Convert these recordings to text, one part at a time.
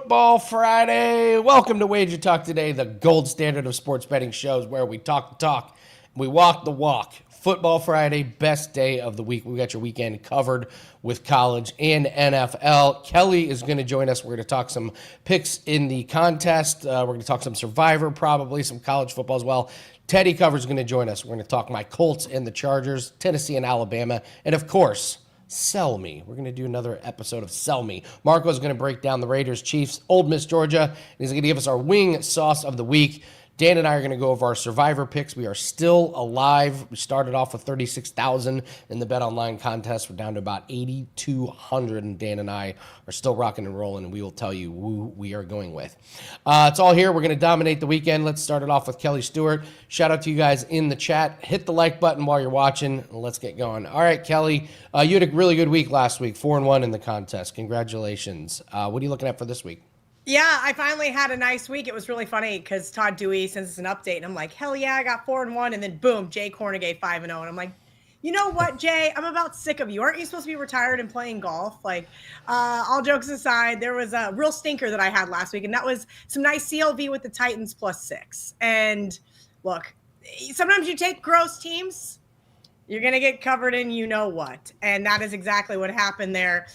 Football Friday. Welcome to WagerTalk Today, the gold standard of sports betting shows where we talk the talk, we walk the walk. Football Friday, best day of the week. We got your weekend covered with college and NFL. Kelly is going to join us. We're going to talk some picks in the contest. We're going to talk some Survivor, probably some college football as well. Teddy Cover's going to join us. We're going to talk my Colts and the Chargers, Tennessee and Alabama, and of course, Sell Me. We're going to do another episode of Sell Me. Marco's going to break down the Raiders, Chiefs, Ole Miss, Georgia, and he's going to give us our wing sauce of the week. Dan and I are going to go over our Survivor picks. We are still alive. We started off with 36,000 in the Bet Online contest. We're down to about 8,200, and Dan and I are still rocking and rolling, and we will tell you who we are going with. It's all here. We're going to dominate the weekend. Let's start it off with Kelly Stewart. Shout out to you guys in the chat. Hit the like button while you're watching, and let's get going. All right, Kelly, you had a really good week last week, 4-1 in the contest. Congratulations. What are you looking at for this week? Yeah, I finally had a nice week. It was really funny because Todd Dewey sends us an update, and I'm like, hell yeah, I got 4-1, and then boom, Jay Cornegay 5-0, and I'm like, you know what, Jay? I'm about sick of you. Aren't you supposed to be retired and playing golf? Like, all jokes aside, there was a real stinker that I had last week, and that was some nice CLV with the Titans +6. And look, sometimes you take gross teams, you're going to get covered in you know what. And that is exactly what happened there.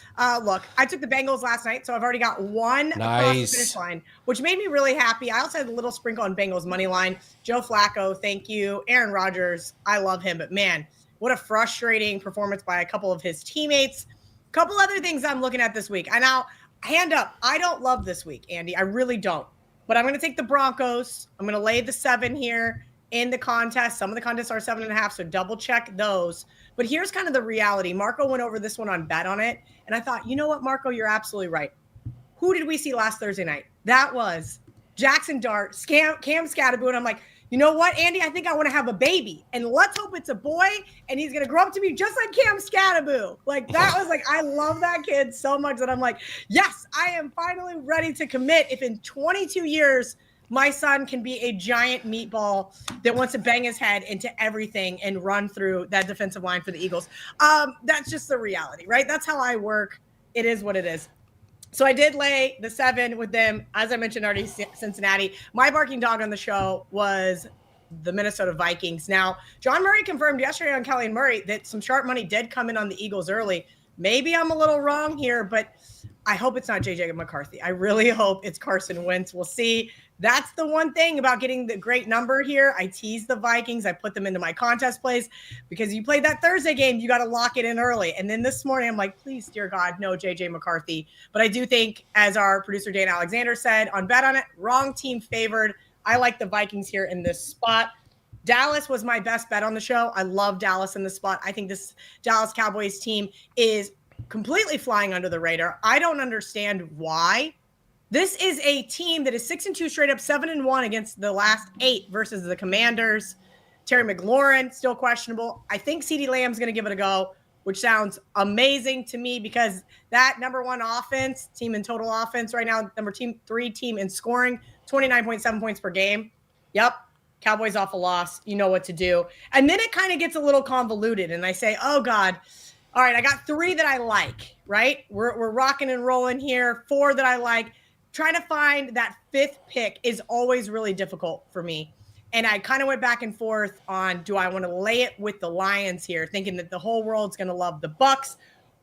Look, I took the Bengals last night, so I've already got one across the finish line, which made me really happy. I also had a little sprinkle on Bengals money line. Joe Flacco, thank you. Aaron Rodgers, I love him. But, man, what a frustrating performance by a couple of his teammates. A couple other things I'm looking at this week. And now, hand up, I don't love this week, Andy. I really don't. But I'm going to take the Broncos. I'm going to lay the 7 here in the contest. Some of the contests are 7.5, so double check those. But here's kind of the reality. Marco went over this one on Bet on It, and I thought, you know what, Marco, you're absolutely right. Who did we see last Thursday night? That was Jackson Dart, Cam Scatterboo, and I'm like, you know what, Andy, I think I want to have a baby, and let's hope it's a boy, and he's going to grow up to be just like Cam Scatterboo. Like, that was like, I love that kid so much that I'm like, yes, I am finally ready to commit if in 22 years my son can be a giant meatball that wants to bang his head into everything and run through that defensive line for the Eagles. That's just the reality, right? That's how I work. It is what it is. So I did lay the 7 with them. As I mentioned already, Cincinnati. My barking dog on the show was the Minnesota Vikings. Now, John Murray confirmed yesterday on Kelly and Murray that some sharp money did come in on the Eagles early. Maybe I'm a little wrong here, but I hope it's not J.J. McCarthy. I really hope it's Carson Wentz. We'll see. That's the one thing about getting the great number here. I tease the Vikings. I put them into my contest plays because you played that Thursday game. You got to lock it in early. And then this morning, I'm like, please, dear God, no J.J. McCarthy. But I do think, as our producer Dan Alexander said on Bet on It, wrong team favored. I like the Vikings here in this spot. Dallas was my best bet on the show. I love Dallas in the spot. I think this Dallas Cowboys team is completely flying under the radar. I don't understand why. This is a team that is 6-2 straight up, 7-1 against the last 8 versus the Commanders. Terry McLaurin, still questionable. I think CeeDee Lamb's going to give it a go, which sounds amazing to me because that number 1 offense, team in total offense right now, number 3 team in scoring, 29.7 points per game. Yep. Cowboys off a loss. You know what to do. And then it kind of gets a little convoluted. And I say, oh, God. All right, I got 3 that I like, right? We're rocking and rolling here. 4 that I like. Trying to find that 5th pick is always really difficult for me. And I kind of went back and forth on, do I want to lay it with the Lions here, thinking that the whole world's going to love the Bucks?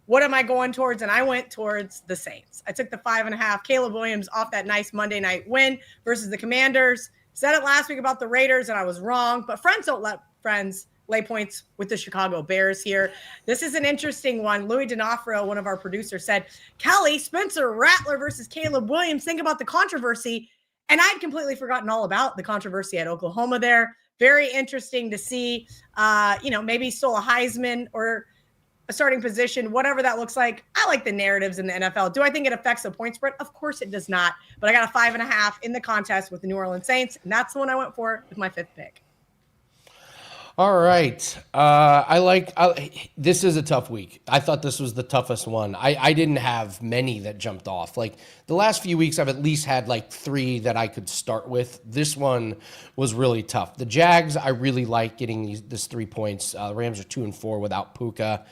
What am I going towards? And I went towards the Saints. I took the 5.5. Caleb Williams off that nice Monday night win versus the Commanders. Said it last week about the Raiders, and I was wrong. But friends don't let friends lay points with the Chicago Bears here. This is an interesting one. Louis D'Onofrio, one of our producers, said, Kelly, Spencer Rattler versus Caleb Williams. Think about the controversy. And I'd completely forgotten all about the controversy at Oklahoma there. Very interesting to see, maybe still a Heisman or a starting position, whatever that looks like. I like the narratives in the NFL. Do I think it affects the point spread? Of course it does not. But I got a 5.5 in the contest with the New Orleans Saints. And that's the one I went for with my 5th pick. All right. This is a tough week. I thought this was the toughest one. I didn't have many that jumped off. Like the last few weeks, I've at least had like 3 that I could start with. This one was really tough. The Jags, I really like getting this 3 points. The Rams are 2-4 without Puka.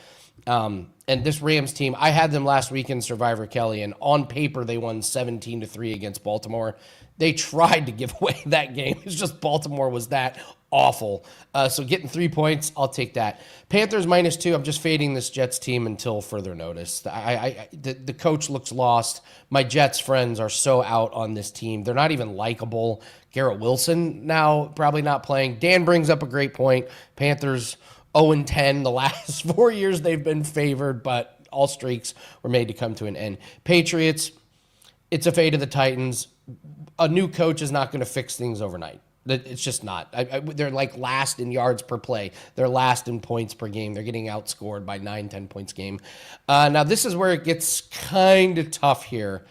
And this Rams team, I had them last week in Survivor Kelly, and on paper they won 17-3 against Baltimore. They tried to give away that game. It's just Baltimore was that awful. So getting 3 points, I'll take that. Panthers -2. I'm just fading this Jets team until further notice. The coach looks lost. My Jets friends are so out on this team. They're not even likable. Garrett Wilson now probably not playing. Dan brings up a great point. Panthers 0-10. The last 4 years they've been favored, but all streaks were made to come to an end. Patriots, it's a fate of the Titans. A new coach is not going to fix things overnight. It's just not. They're like last in yards per play. They're last in points per game. They're getting outscored by 9-10 points a game. Now, this is where it gets kind of tough here.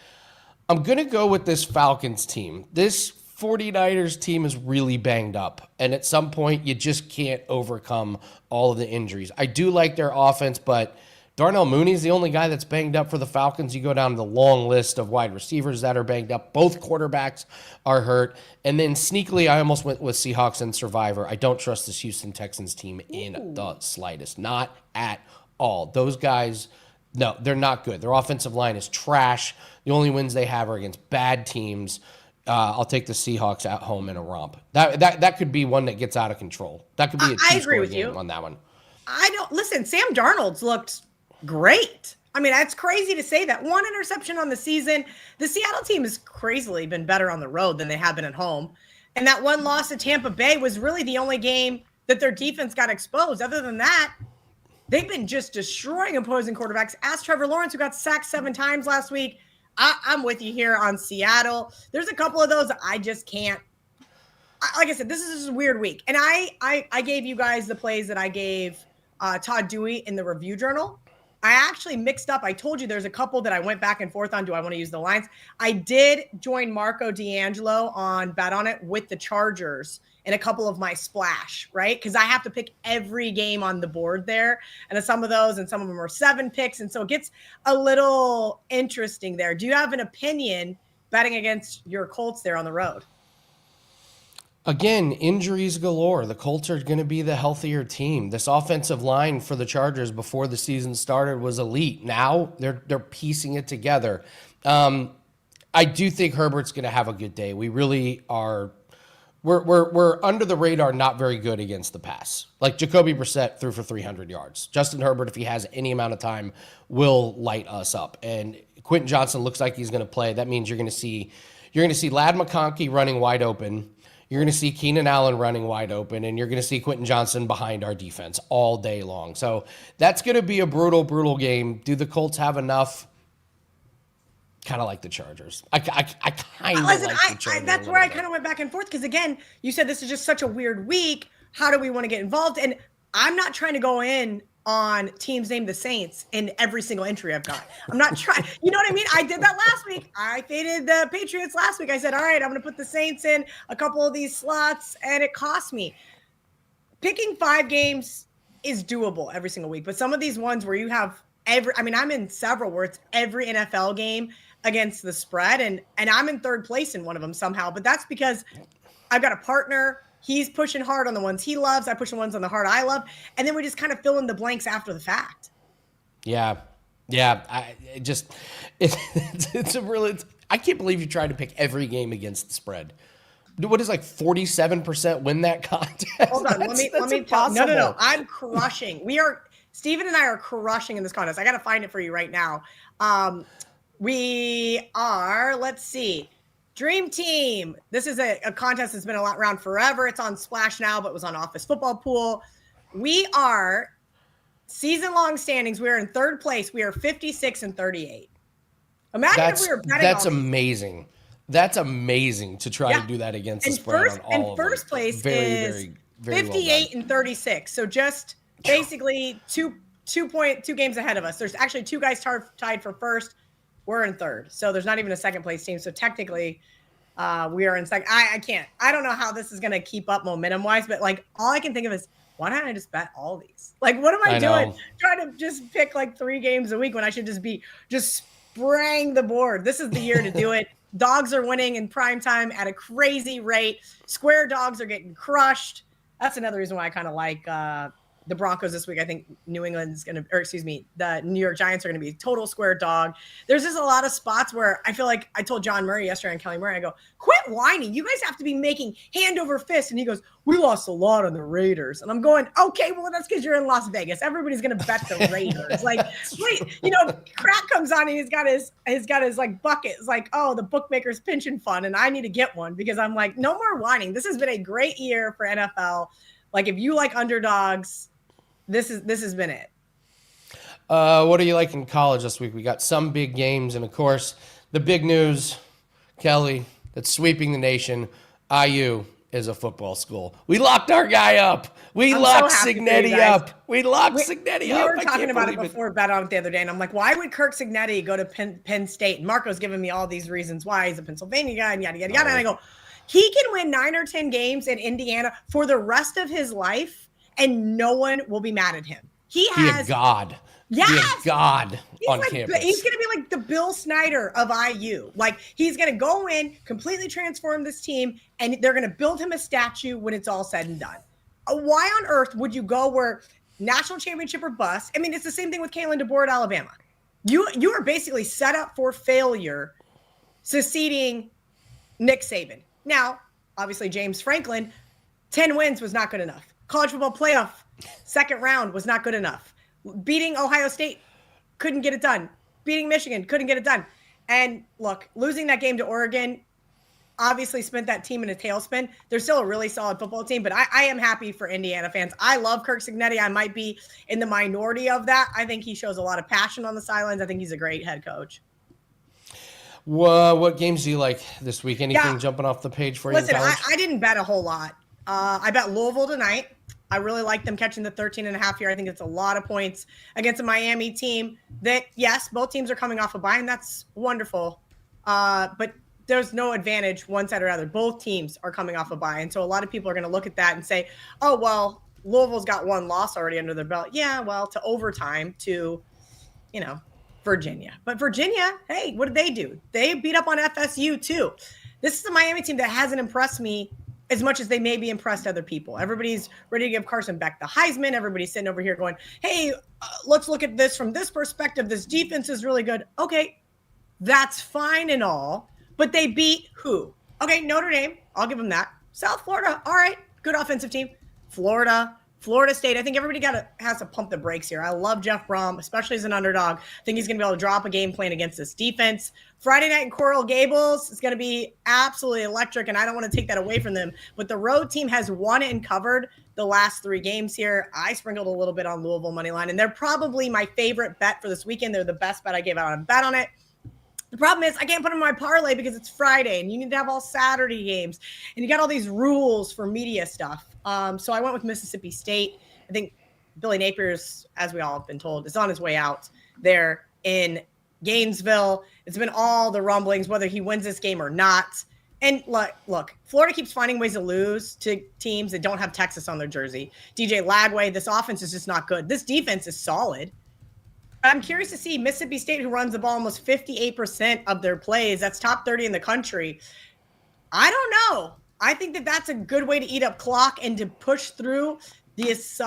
I'm going to go with this Falcons team. This 49ers team is really banged up, and at some point, you just can't overcome all of the injuries. I do like their offense, but Darnell Mooney's the only guy that's banged up for the Falcons. You go down the long list of wide receivers that are banged up. Both quarterbacks are hurt. And then sneakily, I almost went with Seahawks and Survivor. I don't trust this Houston Texans team in the slightest. Not at all. Those guys, no, they're not good. Their offensive line is trash. The only wins they have are against bad teams. I'll take the Seahawks at home in a romp. That could be one that gets out of control. That could be a two-score game on that one. Listen, Sam Darnold's looked great. I mean, that's crazy to say that. One interception on the season. The Seattle team has crazily been better on the road than they have been at home. And that one loss to Tampa Bay was really the only game that their defense got exposed. Other than that, they've been just destroying opposing quarterbacks. Ask Trevor Lawrence, who got sacked 7 times last week. I'm with you here on Seattle. There's a couple of those I just can't. Like I said, this is just a weird week. And I gave you guys the plays that I gave Todd Dewey in the review journal. I actually mixed up. I told you there's a couple that I went back and forth on. Do I want to use the lines? I did join Marco D'Angelo on Bet On It with the Chargers in a couple of my splash, right? Because I have to pick every game on the board there. And some of those, and some of them are 7 picks. And so it gets a little interesting there. Do you have an opinion betting against your Colts there on the road? Again, injuries galore. The Colts are going to be the healthier team. This offensive line for the Chargers before the season started was elite. Now they're piecing it together. I do think Herbert's going to have a good day. We really are. We're under the radar, not very good against the pass. Like Jacoby Brissett threw for 300 yards. Justin Herbert, if he has any amount of time, will light us up. And Quentin Johnson looks like he's going to play. That means you're going to see Ladd McConkey running wide open. You're going to see Keenan Allen running wide open, and you're going to see Quentin Johnson behind our defense all day long. So that's going to be a brutal, brutal game. Do the Colts have enough? Kind of like the Chargers. I kind of like the Chargers. That's where I kind of went back and forth because, again, you said this is just such a weird week. How do we want to get involved? And I'm not trying to go in on teams named the Saints in every single entry I've got. I'm not trying. You know what I mean? I did that last week. I faded the Patriots last week. I said, all right, I'm going to put the Saints in a couple of these slots, and it cost me. Picking 5 games is doable every single week, but some of these ones where you have I'm in several where it's every NFL game against the spread, and I'm in 3rd place in one of them somehow, but that's because I've got a partner. He's pushing hard on the ones he loves. I push the ones on the hard I love. And then we just kind of fill in the blanks after the fact. Yeah. It's a really, I can't believe you tried to pick every game against the spread. What is 47% win that contest? Hold on. Let me talk. No. I'm crushing. Steven and I are crushing in this contest. I got to find it for you right now. We are, let's see. Dream Team. This is a contest that's been around forever. It's on Splash now, but was on Office Football Pool. We are season-long standings. We are in 3rd place. We are 56-38. Imagine if we were betting. That's amazing. That's amazing to try to do that against the spread on all of them. And first place is 58-36. So just basically two games ahead of us. There's actually 2 guys tied for first. We're in 3rd. So there's not even a 2nd place team. So technically we are in 2nd. I don't know how this is going to keep up momentum wise, but all I can think of is why don't I just bet all these? What am I doing? Trying to just pick 3 games a week when I should just be spraying the board. This is the year to do it. Dogs are winning in prime time at a crazy rate. Square dogs are getting crushed. That's another reason why I kind of like the Broncos this week. I think New England's going to, or excuse me, the New York Giants are going to be total square dog. There's just a lot of spots where I feel like I told John Murray yesterday on Kelly Murray, I go, quit whining. You guys have to be making hand over fist. And he goes, we lost a lot on the Raiders. And I'm going, okay, well, that's because you're in Las Vegas. Everybody's going to bet the Raiders. Like, wait, crack comes on and he's got his like bucket. It's like, oh, the bookmakers pension fund. And I need to get one because I'm like, no more whining. This has been a great year for NFL. Like, if you like underdogs, this has been it. What are you like in college this week? We got some big games, and of course, the big news, Kelly, that's sweeping the nation. IU is a football school. We locked our guy up. We locked Cignetti up. We locked Cignetti up. We were talking about it before bet on it the other day, and I'm like, why would Curt Cignetti go to Penn State? And Marco's giving me all these reasons why. He's a Pennsylvania guy, and yada, yada, yada. And I go, he can win 9 or 10 games in Indiana for the rest of his life, and no one will be mad at him. He has a god. Yes. Be a god on campus. He's going to be like the Bill Snyder of IU. Like, he's going to go in, completely transform this team, and they're going to build him a statue when it's all said and done. Why on earth would you go where national championship or bust? I mean, it's the same thing with Kalen DeBoer at Alabama. You are basically set up for failure succeeding Nick Saban. Now, obviously, James Franklin, 10 wins was not good enough. College football playoff, second round was not good enough. Beating Ohio State, couldn't get it done. Beating Michigan, couldn't get it done. And look, losing that game to Oregon obviously spent that team in a tailspin. They're still a really solid football team, but I am happy for Indiana fans. I love Curt Cignetti. I might be in the minority of that. I think he shows a lot of passion on the sidelines. I think he's a great head coach. What games do you like this week? Anything jumping off the page for you? Listen, I didn't bet a whole lot. I bet Louisville tonight. I really like them catching the 13.5 here. I think it's a lot of points against a Miami team that, yes, both teams are coming off a bye, and that's wonderful. But there's no advantage one side or other. Both teams are coming off a bye. And so a lot of people are going to look at that and say, oh, well, Louisville's got one loss already under their belt. Yeah, well, to overtime to, Virginia. But Virginia, hey, what did they do? They beat up on FSU too. This is a Miami team that hasn't impressed me as much as they maybe impressed other people. Everybody's ready to give Carson Beck the Heisman. Everybody's sitting over here going, hey, let's look at this from this perspective. This defense is really good. Okay, that's fine and all, but they beat who? Okay, Notre Dame. I'll give them that. South Florida. All right, good offensive team. Florida State. I think everybody has to pump the brakes here. I love Jeff Brom, especially as an underdog. I think he's going to be able to drop a game plan against this defense. Friday night in Coral Gables is going to be absolutely electric, and I don't want to take that away from them. But the road team has won and covered the last 3 games here. I sprinkled a little bit on Louisville money line, and they're probably my favorite bet for this weekend. They're the best bet I gave out on bet on it. The problem is I can't put them in my parlay because it's Friday, and you need to have all Saturday games, and you got all these rules for media stuff. So I went with Mississippi State. I think Billy Napier's, as we all have been told, is on his way out there in Gainesville. It's been all the rumblings, whether he wins this game or not. And look, Florida keeps finding ways to lose to teams that don't have Texas on their jersey. DJ Lagway, this offense is just not good. This defense is solid. I'm curious to see Mississippi State, who runs the ball almost 58% of their plays. That's top 30 in the country. I don't know. I think that's a good way to eat up clock and to push through this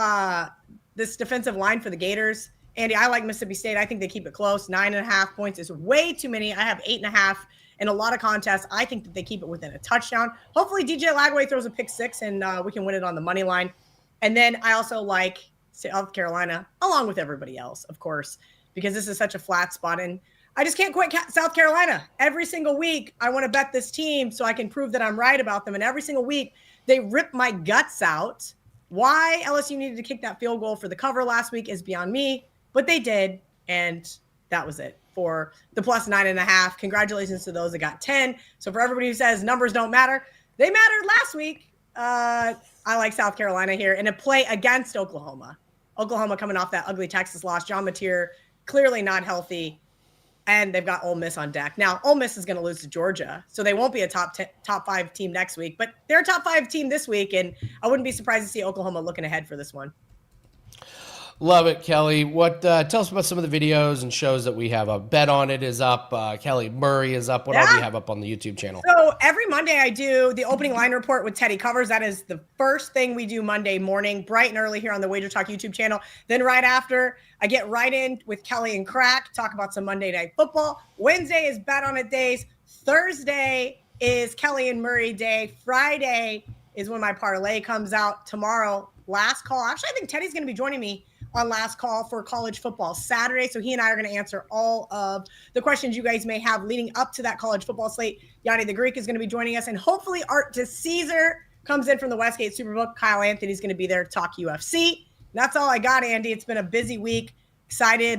defensive line for the Gators. Andy, I like Mississippi State. I think they keep it close. 9.5 points is way too many. I have 8.5 in a lot of contests. I think that they keep it within a touchdown. Hopefully DJ Lagway throws a pick 6 and we can win it on the money line. And then I also like South Carolina, along with everybody else, of course, because this is such a flat spot. And I just can't quit South Carolina. Every single week, I want to bet this team so I can prove that I'm right about them. And every single week, they rip my guts out. Why LSU needed to kick that field goal for the cover last week is beyond me, but they did. And that was it for the plus 9.5. Congratulations to those that got 10. So for everybody who says numbers don't matter, they mattered last week. I like South Carolina here in a play against Oklahoma. Oklahoma coming off that ugly Texas loss. John Mateer clearly not healthy. And they've got Ole Miss on deck. Now, Ole Miss is going to lose to Georgia, so they won't be a top 5 team next week. But they're a top 5 team this week, and I wouldn't be surprised to see Oklahoma looking ahead for this one. Love it, Kelly. What? Tell us about some of the videos and shows that we have up. Bet on It is up. Kelly Murray is up. What all do you have up on the YouTube channel? So every Monday I do the opening line report with Teddy Covers. That is the first thing we do Monday morning, bright and early here on the WagerTalk YouTube channel. Then right after, I get right in with Kelly and Crack, talk about some Monday Night Football. Wednesday is Bet on It days. Thursday is Kelly and Murray day. Friday is when my parlay comes out. Tomorrow, last call. Actually, I think Teddy's going to be joining me on last call for college football Saturday. So he and I are going to answer all of the questions you guys may have leading up to that college football slate. Gianni the Greek is going to be joining us, and hopefully Art DeCaesar comes in from the Westgate Superbook. Kyle Anthony's going to be there to talk UFC. That's all I got, Andy. It's been a busy week. Excited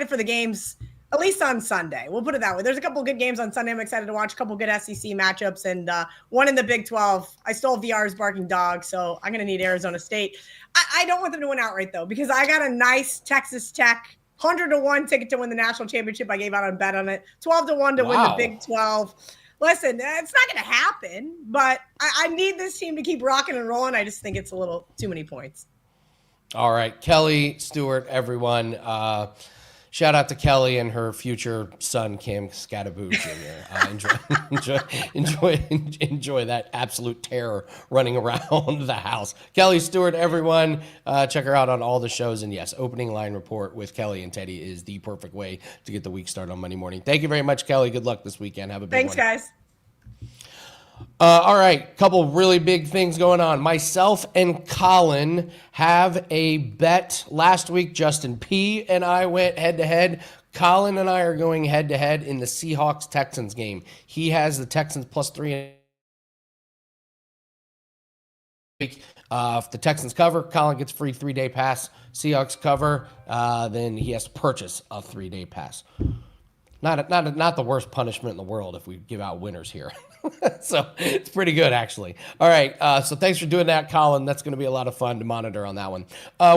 for the games, at least on Sunday. We'll put it that way. There's a couple good games on Sunday I'm excited to watch, a couple good SEC matchups, and one in the Big 12. I stole VR's barking dog, so I'm going to need Arizona State. I don't want them to win outright, though, because I got a nice Texas Tech 100-1 ticket to win the national championship. I gave out on Bet on It. 12-1 to win the Big 12. Listen, it's not going to happen, but I need this team to keep rocking and rolling. I just think it's a little too many points. All right, Kelly, Stewart, everyone. Shout out to Kelly and her future son, Cam Scattaboo Jr. Enjoy that absolute terror running around the house. Kelly, Stewart, everyone, check her out on all the shows. And yes, opening line report with Kelly and Teddy is the perfect way to get the week started on Monday morning. Thank you very much, Kelly. Good luck this weekend. Have a big one. Thanks, guys. All right, couple really big things going on. Myself and Colin have a bet. Last week, Justin P. and I went head-to-head. Colin and I are going head-to-head in the Seahawks-Texans game. He has the Texans +3. If the Texans cover, Colin gets free 3-day pass. Seahawks cover, then he has to purchase a 3-day pass. Not the worst punishment in the world if we give out winners here. So it's pretty good, actually. All right, so thanks for doing that, Colin. That's going to be a lot of fun to monitor on that one.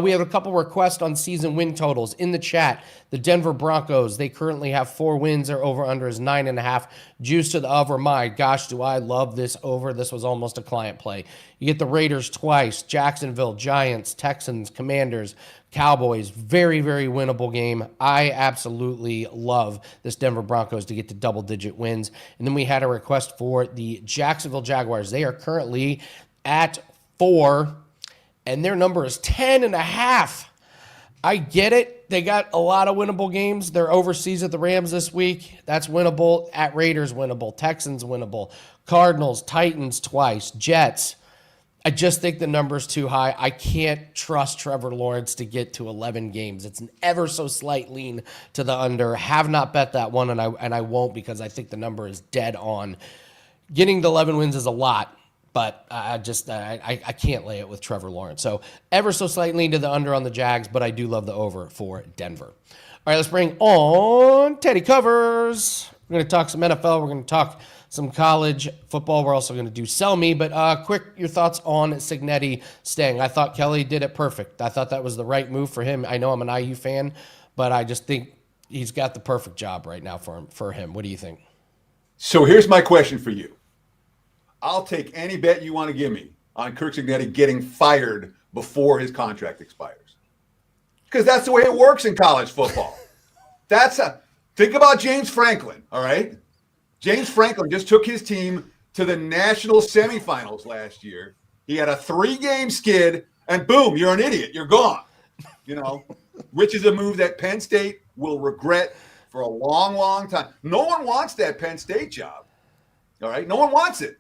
We have a couple requests on season win totals in the chat. The Denver Broncos, they currently have 4 wins. Their over-under is 9.5. Juice to the over. My gosh, do I love this over. This was almost a client play. You get the Raiders twice, Jacksonville, Giants, Texans, Commanders, Cowboys. Very, very winnable game. I absolutely love this Denver Broncos to get to double-digit wins. And then we had a request for the Jacksonville Jaguars. They are currently at 4, and their number is 10.5. I get it. They got a lot of winnable games. They're overseas at the Rams this week. That's winnable. At Raiders, winnable. Texans, winnable. Cardinals, Titans twice. Jets. I just think the number's too high. I can't trust Trevor Lawrence to get to 11 games. It's an ever so slight lean to the under. Have not bet that one, and I won't because I think the number is dead on. Getting to 11 wins is a lot, but I can't lay it with Trevor Lawrence. So ever so slight lean to the under on the Jags, but I do love the over for Denver. All right, let's bring on Teddy Covers. We're going to talk some NFL. We're going to talk some college football. We're also going to do Sell Me, but quick, your thoughts on Cignetti staying. I thought Kelly did it perfect. I thought that was the right move for him. I know I'm an IU fan, but I just think he's got the perfect job right now for him. What do you think? So here's my question for you. I'll take any bet you want to give me on Curt Cignetti getting fired before his contract expires. Because that's the way it works in college football. Think about James Franklin, all right? James Franklin just took his team to the national semifinals last year. He had a 3-game skid, and boom, you're an idiot. You're gone. Which is a move that Penn State will regret for a long, long time. No one wants that Penn State job, all right? No one wants it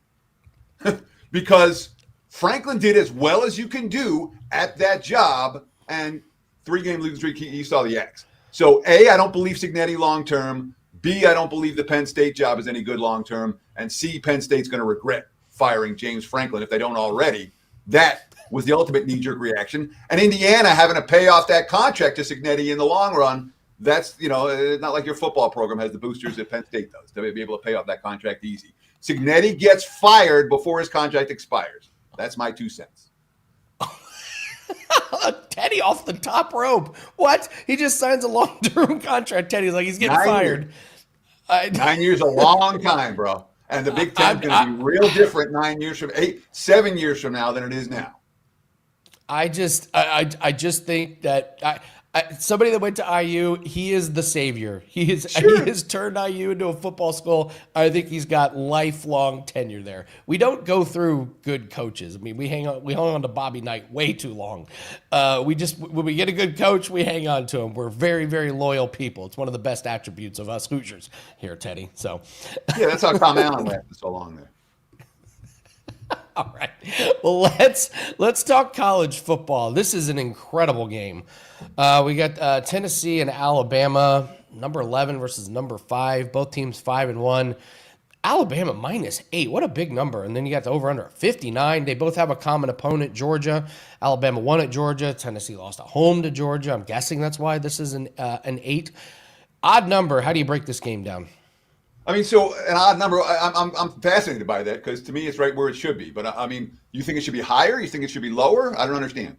because Franklin did as well as you can do at that job, and 3-game losing streak, he saw the X. So, A, I don't believe Cignetti long-term. B, I don't believe the Penn State job is any good long-term. And C, Penn State's going to regret firing James Franklin if they don't already. That was the ultimate knee-jerk reaction. And Indiana having to pay off that contract to Cignetti in the long run, that's, not like your football program has the boosters that Penn State does. They'll be able to pay off that contract easy. Cignetti gets fired before his contract expires. That's my 2 cents. Teddy off the top rope. What? He just signs a long-term contract. Teddy's like, he's getting fired. 9 years a long time, bro. And the Big Ten's going to be real different 7 years from now than it is now. I just think that somebody that went to IU, he is the savior. He has turned IU into a football school. I think he's got lifelong tenure there. We don't go through good coaches. I mean, we hung on to Bobby Knight way too long. When we get a good coach, we hang on to him. We're very, very loyal people. It's one of the best attributes of us Hoosiers here, Teddy. So yeah, that's how Tom Allen lasted so long there. All right. Well, let's talk college football. This is an incredible game. We got Tennessee and Alabama, number 11 versus number 5. Both teams 5-1. Alabama -8. What a big number. And then you got the over-under 59. They both have a common opponent, Georgia. Alabama won at Georgia. Tennessee lost at home to Georgia. I'm guessing that's why this is an 8. Odd number. How do you break this game down? I mean, so an odd number. I'm fascinated by that because to me it's right where it should be. But I mean, you think it should be higher? You think it should be lower? I don't understand.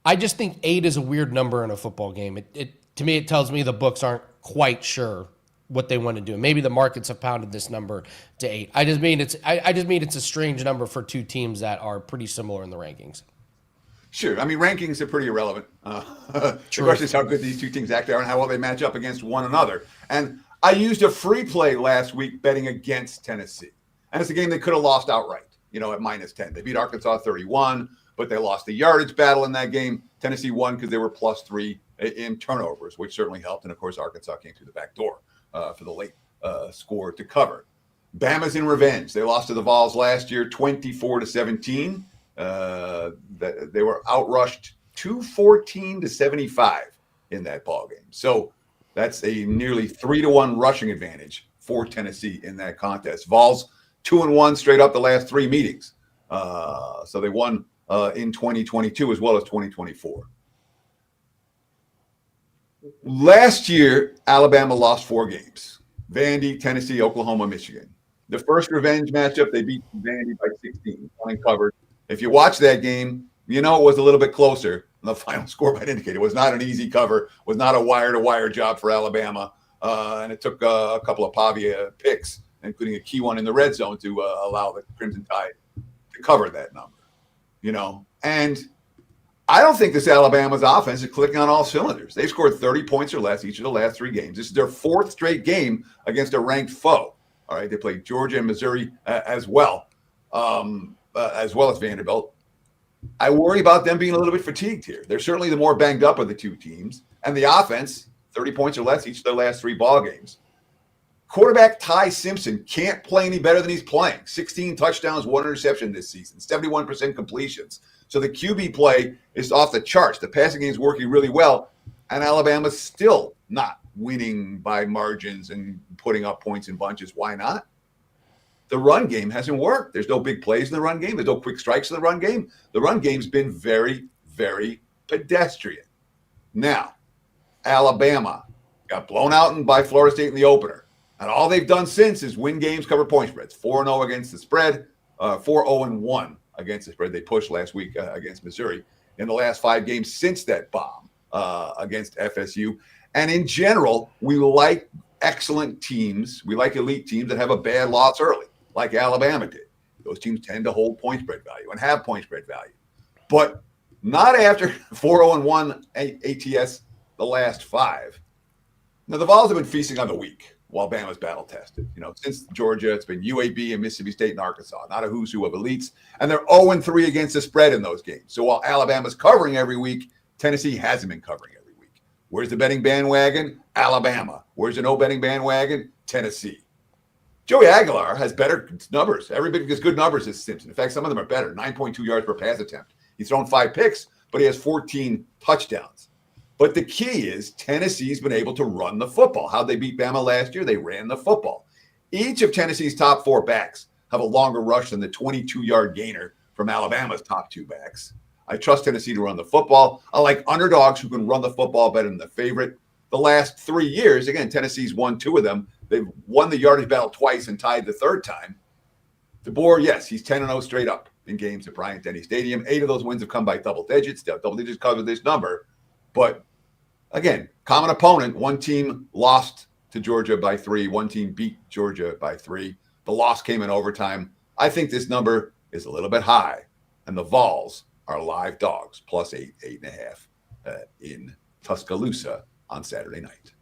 I just think 8 is a weird number in a football game. To me, it tells me the books aren't quite sure what they want to do. Maybe the markets have pounded this number to 8. I just mean it's a strange number for two teams that are pretty similar in the rankings. Sure. I mean, rankings are pretty irrelevant. The question is how good these two teams actually are and how well they match up against one another. And I used a free play last week betting against Tennessee. And it's a game they could have lost outright, at -10. They beat Arkansas 31, but they lost the yardage battle in that game. Tennessee won because they were +3 in turnovers, which certainly helped. And, of course, Arkansas came through the back door for the late score to cover. Bama's in revenge. They lost to the Vols last year 24-17. They were outrushed 214-75 in that ball game. So that's a nearly 3-1 rushing advantage for Tennessee in that contest. Vols 2-1 straight up the last 3 meetings. So they won in 2022 as well as 2024. Last year, Alabama lost 4 games. Vandy, Tennessee, Oklahoma, Michigan. The first revenge matchup, they beat Vandy by 16, covered. If you watch that game, it was a little bit closer. The final score might indicate it was not an easy cover, was not a wire-to-wire job for Alabama, and it took a couple of Pavia picks, including a key one in the red zone to allow the Crimson Tide to cover that number. And I don't think this Alabama's offense is clicking on all cylinders. They've scored 30 points or less each of the last 3 games. This is their 4th straight game against a ranked foe. All right, they played Georgia and Missouri as well as Vanderbilt. I worry about them being a little bit fatigued here. They're certainly the more banged up of the two teams. And the offense, 30 points or less each of their last 3 ball games. Quarterback Ty Simpson can't play any better than he's playing. 16 touchdowns, 1 interception this season, 71% completions. So the QB play is off the charts. The passing game is working really well. And Alabama's still not winning by margins and putting up points in bunches. Why not? The run game hasn't worked. There's no big plays in the run game. There's no quick strikes in the run game. The run game's been very, very pedestrian. Now, Alabama got blown out by Florida State in the opener. And all they've done since is win games, cover point spreads. 4-0 against the spread, 4-0-1 against the spread. They pushed last week against Missouri in the last 5 games since that bomb against FSU. And in general, we like excellent teams. We like elite teams that have a bad loss early, like Alabama did. Those teams tend to hold point spread value and have point spread value. But not after 4-0-1 ATS the last 5. Now, the Vols have been feasting on the weak while Bama's battle tested. Since Georgia, it's been UAB and Mississippi State and Arkansas, not a who's who of elites. And they're 0-3 against the spread in those games. So while Alabama's covering every week, Tennessee hasn't been covering every week. Where's the betting bandwagon? Alabama. Where's the no betting bandwagon? Tennessee. Joey Aguilar has better numbers. Everybody gets good numbers as Simpson. In fact, some of them are better. 9.2 yards per pass attempt. He's thrown 5 picks, but he has 14 touchdowns. But the key is Tennessee's been able to run the football. How'd they beat Bama last year? They ran the football. Each of Tennessee's top 4 backs have a longer rush than the 22-yard gainer from Alabama's top 2 backs. I trust Tennessee to run the football. I like underdogs who can run the football better than the favorite. The last 3 years, again, Tennessee's won 2 of them. They've won the yardage battle twice and tied the 3rd time. DeBoer, yes, he's 10-0 straight up in games at Bryant-Denny Stadium. 8 of those wins have come by double digits. Double digits cover this number. But, again, common opponent. One team lost to Georgia by 3. One team beat Georgia by 3. The loss came in overtime. I think this number is a little bit high. And the Vols are live dogs, +8, 8.5 in Tuscaloosa on Saturday night.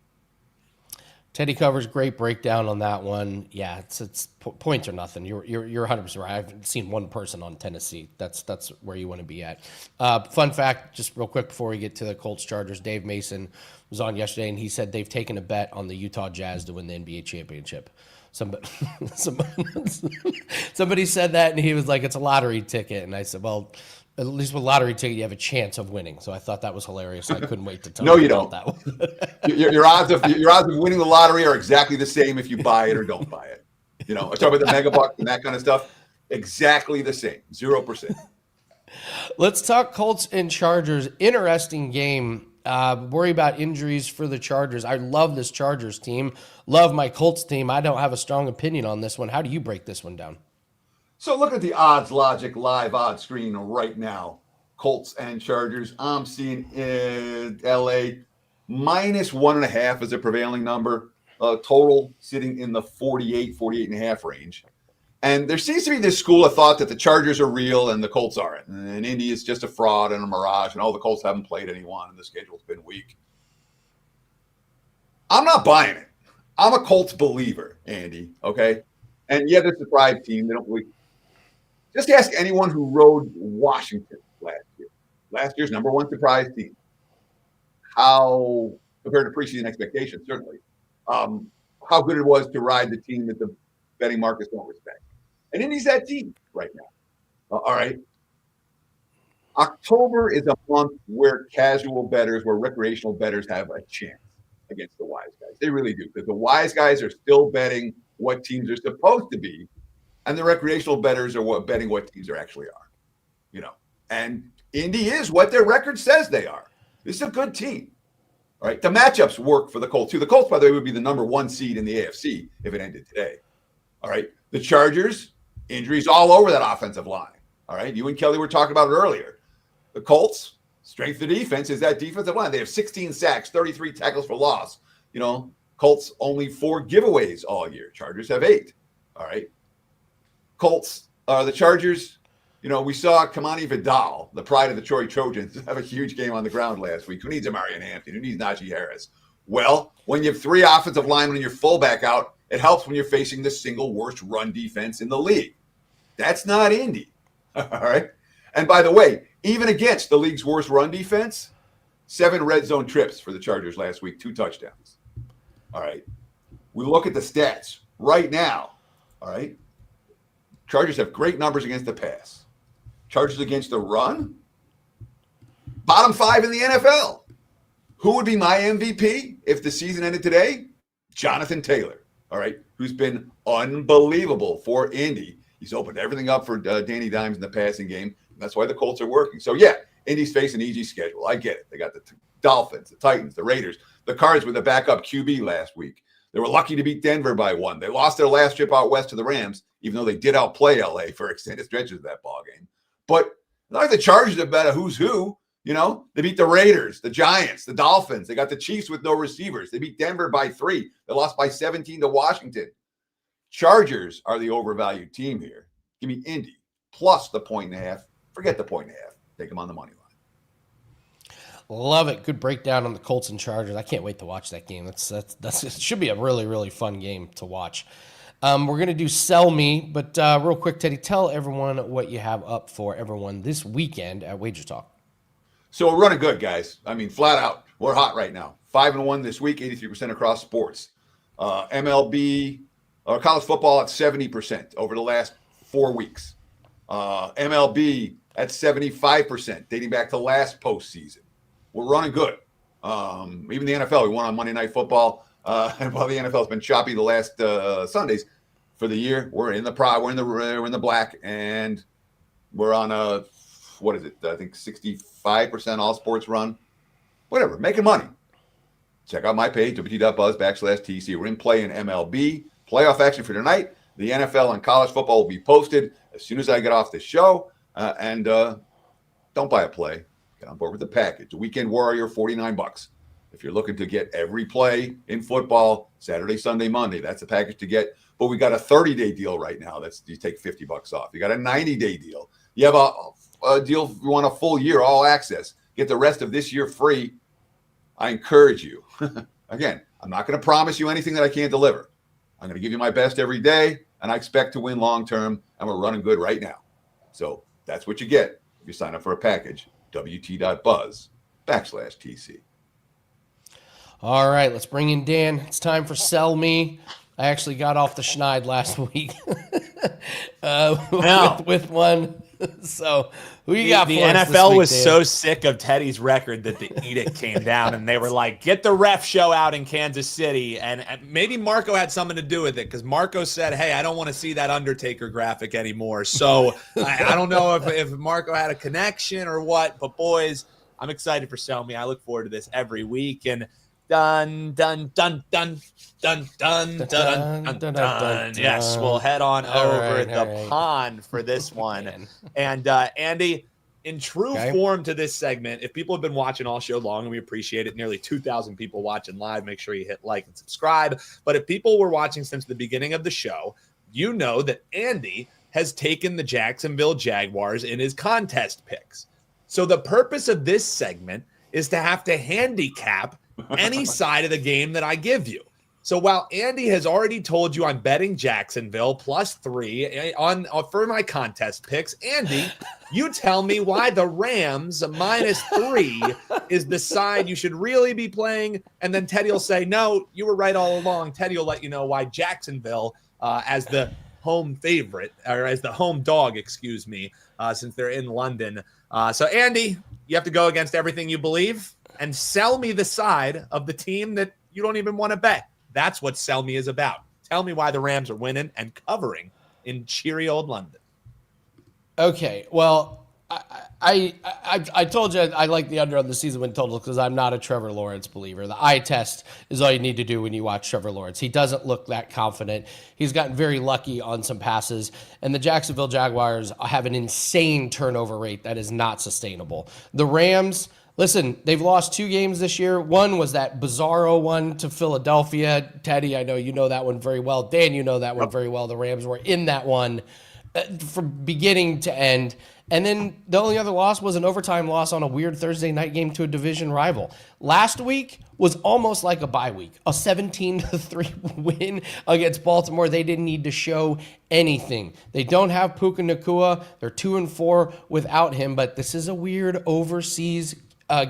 Teddy covers great breakdown on that one. Yeah, it's points or nothing. You're 100% right. I haven't seen one person on Tennessee. That's where you want to be at. Fun fact, just real quick before we get to the Colts Chargers, Dave Mason was on yesterday and he said they've taken a bet on the Utah Jazz to win the NBA championship. Somebody said that and he was like, it's a lottery ticket. And I said, well, at least with lottery ticket, you have a chance of winning. So I thought that was hilarious. I couldn't wait to tell no, you you about don't. that one. your odds of winning the lottery are exactly the same if you buy it or don't buy it. I talk about the mega bucks and that kind of stuff. Exactly the same, 0%. Let's talk Colts and Chargers. Interesting game. Worry about injuries for the Chargers. I love this Chargers team. Love my Colts team. I don't have a strong opinion on this one. How do you break this one down? So look at the odds logic live odds screen right now. Colts and Chargers. I'm seeing LA -1.5 as a prevailing number. Total sitting in the 48.5 range. And there seems to be this school of thought that the Chargers are real and the Colts aren't. And Indy is just a fraud and a mirage. And the Colts haven't played anyone and the schedule's been weak. I'm not buying it. I'm a Colts believer, Andy. Okay. And yeah, they're a surprise team. They don't really. Just ask anyone who rode Washington last year. Last year's #1 surprise team. How, compared to preseason expectations, certainly, how good it was to ride the team that the betting markets don't respect. And Indy's that team right now. All right. October is a month where recreational bettors have a chance against the wise guys. They really do, because the wise guys are still betting what teams are supposed to be. And the recreational bettors are betting what teams actually are, And Indy is what their record says they are. This is a good team, all right? The matchups work for the Colts, too. The Colts, by the way, would be the #1 seed in the AFC if it ended today, all right? The Chargers, injuries all over that offensive line, all right? You and Kelly were talking about it earlier. The Colts, strength of defense is that defensive line. They have 16 sacks, 33 tackles for loss. Colts only 4 giveaways all year. Chargers have 8, all right? Colts, the Chargers, we saw Kamani Vidal, the pride of the Troy Trojans, have a huge game on the ground last week. Who needs a Marion Hampton? Who needs Najee Harris? Well, when you have 3 offensive linemen and your fullback out, it helps when you're facing the single worst run defense in the league. That's not Indy, all right? And by the way, even against the league's worst run defense, 7 red zone trips for the Chargers last week, 2 touchdowns, all right? We look at the stats right now, all right? Chargers have great numbers against the pass. Chargers against the run, bottom 5 in the NFL. Who would be my MVP if the season ended today? Jonathan Taylor, all right, who's been unbelievable for Indy. He's opened everything up for Danny Dimes in the passing game. That's why the Colts are working. So, yeah, Indy's facing an easy schedule. I get it. They got the Dolphins, the Titans, the Raiders, the Cards with a backup QB last week. They were lucky to beat Denver by 1. They lost their last trip out west to the Rams, even though they did outplay LA for extended stretches of that ball game. But not like the Chargers have been a who's who. They beat the Raiders, the Giants, the Dolphins. They got the Chiefs with no receivers. They beat Denver by 3. They lost by 17 to Washington. Chargers are the overvalued team here. Give me Indy plus the 1.5. Forget the 1.5. Take them on the money line. Love it. Good breakdown on the Colts and Chargers. I can't wait to watch that game. That's it should be a really, really fun game to watch. We're going to do Sell Me, but real quick, Teddy, tell everyone what you have up for everyone this weekend at WagerTalk. So we're running good, guys. I mean, flat out. We're hot right now. 5-1 this week, 83% across sports. MLB, or college football at 70% over the last 4 weeks. MLB at 75%, dating back to last postseason. We're running good. Even the NFL, we won on Monday Night Football. And while the NFL has been choppy the last Sundays for the year, we're in the black, and we're on a I think 65% all sports run. Whatever, making money. Check out my page, WT.buzz/TC. We're in play in MLB. Playoff action for tonight. The NFL and college football will be posted as soon as I get off the show. And don't buy a play. Get on board with the package. The Weekend Warrior, $49. If you're looking to get every play in football, Saturday, Sunday, Monday, that's the package to get. But we got a 30-day deal right now. You take $50 off. You got a 90-day deal. You have deal, if you want a full year, all access, get the rest of this year free, I encourage you. Again, I'm not going to promise you anything that I can't deliver. I'm going to give you my best every day, and I expect to win long term, and we're running good right now. So that's what you get if you sign up for a package, wt.buzz/TC. All right, let's bring in Dan. It's time for Sell Me. I actually got off the schneid last week with one. So who you got for the us NFL this week, was Dan? so sick of Teddy's record that the edict came down, and they were like, get the ref show out in Kansas City. And maybe Marco had something to do with it, because Marco said, hey, I don't want to see that Undertaker graphic anymore. So I don't know if Marco had a connection or what, but boys, I'm excited for Sell Me. I look forward to this every week. And dun, dun, dun, dun, dun, dun, dun, dun, dun, dun. Yes, we'll head on over the pond for this one. And Andy, in true form to this segment, if people have been watching all show long, and we appreciate it, nearly 2,000 people watching live, make sure you hit like and subscribe. But if people were watching since the beginning of the show, you know that Andy has taken the Jacksonville Jaguars in his contest picks. So the purpose of this segment is to have to handicap any side of the game that I give you. So while Andy has already told you I'm betting Jacksonville +3 for my contest picks, Andy, you tell me why the Rams -3 is the side you should really be playing, and then Teddy will say, no, you were right all along. Teddy will let you know why Jacksonville, as the home favorite, or as the home dog, excuse me, since they're in London. So Andy, you have to go against everything you believe and sell me the side of the team that you don't even want to bet. That's what Sell Me is about. Tell me why the Rams are winning and covering in cheery old London. Okay, well, I told you I like the under on the season win total because I'm not a Trevor Lawrence believer. The eye test is all you need to do when you watch Trevor Lawrence. He doesn't look that confident. He's gotten very lucky on some passes, and the Jacksonville Jaguars have an insane turnover rate that is not sustainable. The Rams, listen, they've lost 2 games this year. One was that bizarro one to Philadelphia. Teddy, I know you know that one very well. Dan, you know that one very well. The Rams were in that one from beginning to end. And then the only other loss was an overtime loss on a weird Thursday night game to a division rival. Last week was almost like a bye week, a 17-3 win against Baltimore. They didn't need to show anything. They don't have Puka Nacua. They're 2-4 without him, but this is a weird overseas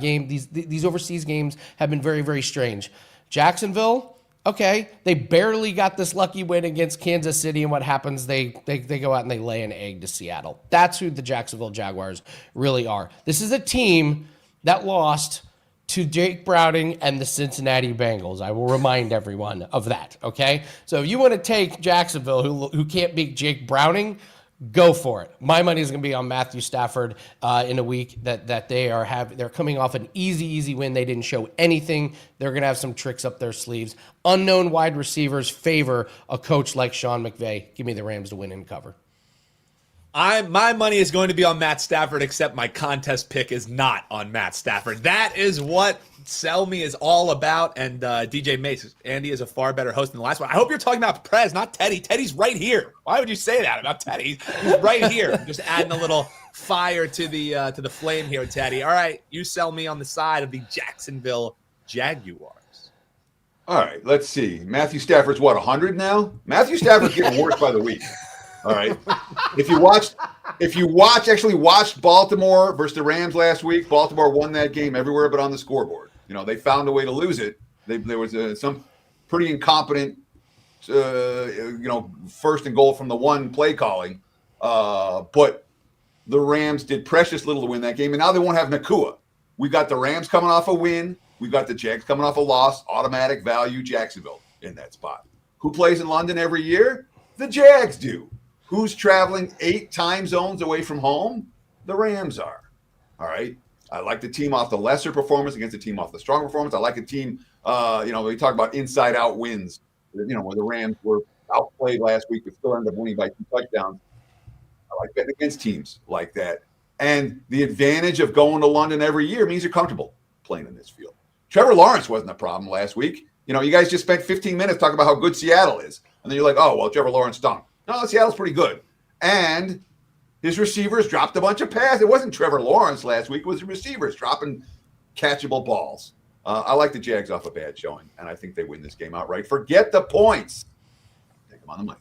game. These overseas games have been very, very strange. Jacksonville, okay, they barely got this lucky win against Kansas City, and what happens? They go out and they lay an egg to Seattle. That's who the Jacksonville Jaguars really are. This is a team that lost to Jake Browning and the Cincinnati Bengals. I will remind everyone of that, okay? So if you want to take Jacksonville, who can't beat Jake Browning, go for it. My money is going to be on Matthew Stafford in a week that they're coming off an easy win. They didn't show anything. They're going to have some tricks up their sleeves. Unknown wide receivers favor a coach like Sean McVay. Give me the Rams to win and cover. My money is going to be on Matt Stafford, except my contest pick is not on Matt Stafford. That is what Sell Me is all about. And DJ Mace, Andy is a far better host than the last one. I hope you're talking about Prez, not Teddy. Teddy's right here. Why would you say that about Teddy? He's right here. Just adding a little fire to the flame here, Teddy. All right, you sell me on the side of the Jacksonville Jaguars. All right, let's see. Matthew Stafford's what, 100 now? Matthew Stafford's getting worse by the week. All right. If you watched Baltimore versus the Rams last week, Baltimore won that game everywhere but on the scoreboard. You know, they found a way to lose it. There was some pretty incompetent, first and goal from the one play calling. But the Rams did precious little to win that game, and now they won't have Nacua. We got the Rams coming off a win. We got the Jags coming off a loss. Automatic value Jacksonville in that spot. Who plays in London every year? The Jags do. Who's traveling 8 time zones away from home? The Rams are. All right. I like the team off the lesser performance against the team off the strong performance. I like a team, we talk about inside out wins, where the Rams were outplayed last week but still ended up winning by 2 touchdowns. I like betting against teams like that. And the advantage of going to London every year means you're comfortable playing in this field. Trevor Lawrence wasn't a problem last week. You guys just spent 15 minutes talking about how good Seattle is. And then you're like, oh, well, Trevor Lawrence stunk. No, Seattle's pretty good. And His receivers dropped a bunch of passes. It wasn't Trevor Lawrence last week. It was the receivers dropping catchable balls. I like the Jags off a bad showing, and I think they win this game outright. Forget the points. Take them on the money.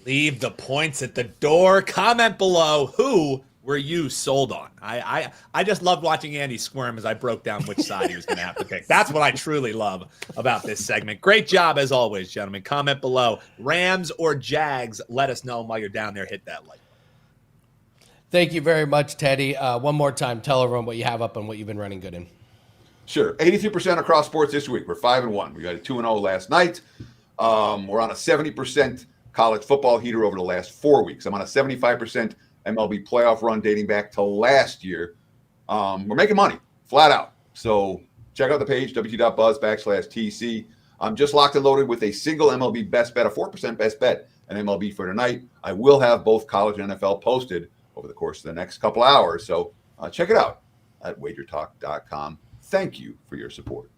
Leave the points at the door. Comment below who were you sold on. I just loved watching Andy squirm as I broke down which side he was going to have to pick. That's what I truly love about this segment. Great job as always, gentlemen. Comment below. Rams or Jags, let us know while you're down there. Hit that like. Thank you very much, Teddy. One more time, tell everyone what you have up and what you've been running good in. Sure. 83% across sports this week. We're 5-1. We got a 2-0 last night. We're on a 70% college football heater over the last 4 weeks. I'm on a 75% MLB playoff run dating back to last year. We're making money, flat out. So check out the page, wt.buzz/TC. I'm just locked and loaded with a single MLB best bet, a 4% best bet, an MLB for tonight. I will have both college and NFL posted over the course of the next couple hours. So check it out at WagerTalk.com. Thank you for your support.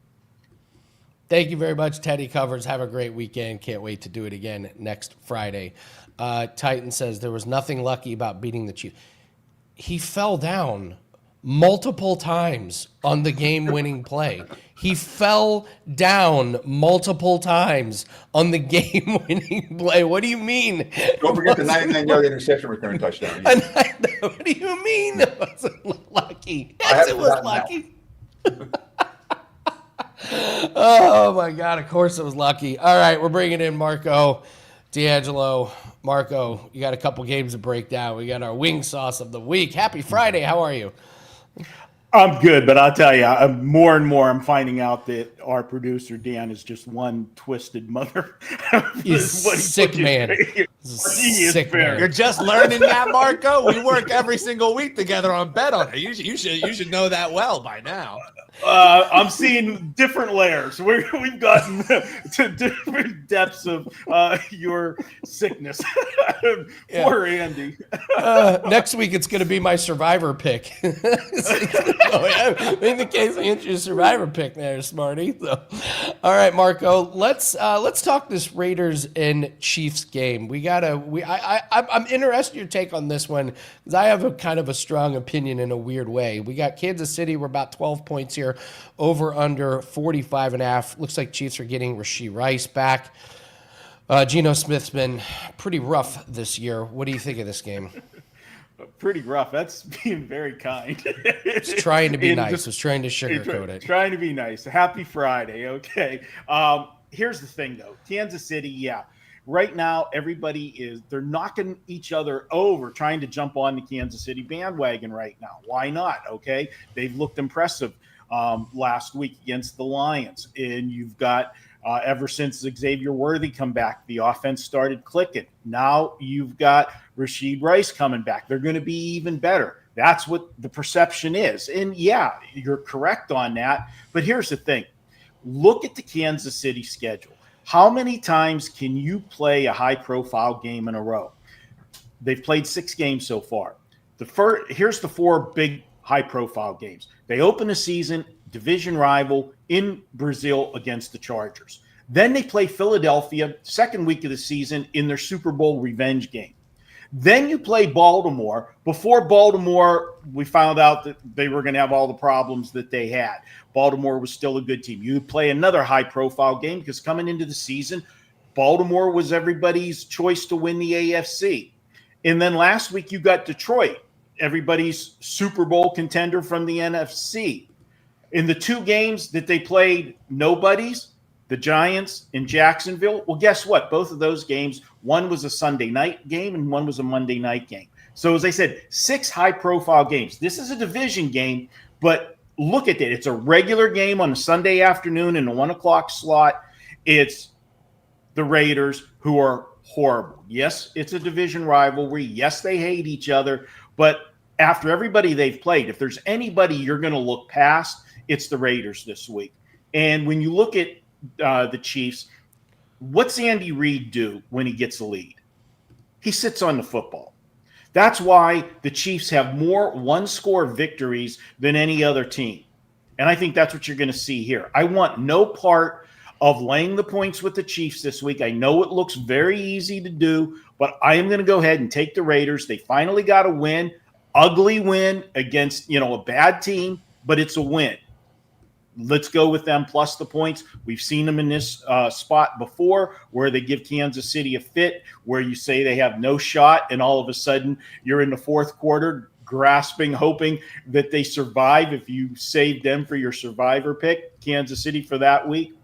Thank you very much, Teddy Covers. Have a great weekend. Can't wait to do it again next Friday. Titan says there was nothing lucky about beating the Chiefs. He fell down multiple times on the game-winning play. He fell down multiple times on the game-winning play. What do you mean? Don't forget the 99-yard interception return touchdown. What do you mean it wasn't lucky? Yes, it was lucky. Oh, my God. Of course it was lucky. All right, we're bringing in Marco D'Angelo. Marco, you got a couple games to break down. We got our wing sauce of the week. Happy Friday. How are you? I'm good, but I'll tell you, more and more I'm finding out that our producer, Dan, is just one twisted mother. He's sick, man. Sick, man. You're just learning that, Marco? We work every single week together on Bet On It. You should know that well by now. I'm seeing different layers. We've gotten to different depths of your sickness. Poor Andy. Next week, it's going to be my survivor pick. In the case of your survivor pick there, Smarty. So, all right, Marco, let's talk this Raiders and Chiefs game. I'm interested in your take on this one because I have a kind of a strong opinion in a weird way. We got Kansas City. We're about 12 points here. Over under 45.5. Looks like Chiefs are getting Rashee Rice back. Geno Smith's been pretty rough this year. What do you think of this game? Pretty rough. That's being very kind. It's trying to be nice. It's trying to sugarcoat it. Trying to be nice. Happy Friday. Okay. Here's the thing, though. Kansas City, yeah. Right now, they're knocking each other over, trying to jump on the Kansas City bandwagon right now. Why not? Okay. They've looked impressive last week against the Lions. And you've got, ever since Xavier Worthy come back, the offense started clicking. Now you've got Rashee Rice coming back. They're going to be even better. That's what the perception is. And yeah, you're correct on that. But here's the thing. Look at the Kansas City schedule. How many times can you play a high-profile game in a row? They've played 6 games so far. Here's the 4 big high-profile games. They open the season, division rival in Brazil against the Chargers. Then they play Philadelphia, second week of the season, in their Super Bowl revenge game. Then you play Baltimore. Before Baltimore, we found out that they were going to have all the problems that they had. Baltimore was still a good team. You play another high-profile game because coming into the season, Baltimore was everybody's choice to win the AFC. And then last week you got Detroit, everybody's Super Bowl contender from the NFC. In the 2 games that they played nobodies, the Giants in Jacksonville, well, guess what? Both of those games, one was a Sunday night game and one was a Monday night game. So as I said, 6 high-profile games. This is a division game, but look at it. It's a regular game on a Sunday afternoon in the 1 o'clock slot. It's the Raiders, who are horrible. Yes, it's a division rivalry. Yes, they hate each other. But after everybody they've played, if there's anybody you're going to look past, it's the Raiders this week. And when you look at the Chiefs, what's Andy Reid do when he gets a lead? He sits on the football. That's why the Chiefs have more one-score victories than any other team. And I think that's what you're going to see here. I want no part of laying the points with the Chiefs this week. I know it looks very easy to do, but I am going to go ahead and take the Raiders. They finally got a win, ugly win against, a bad team, but it's a win. Let's go with them plus the points. We've seen them in this spot before where they give Kansas City a fit, where you say they have no shot, and all of a sudden you're in the fourth quarter grasping, hoping that they survive if you save them for your survivor pick, Kansas City, for that week.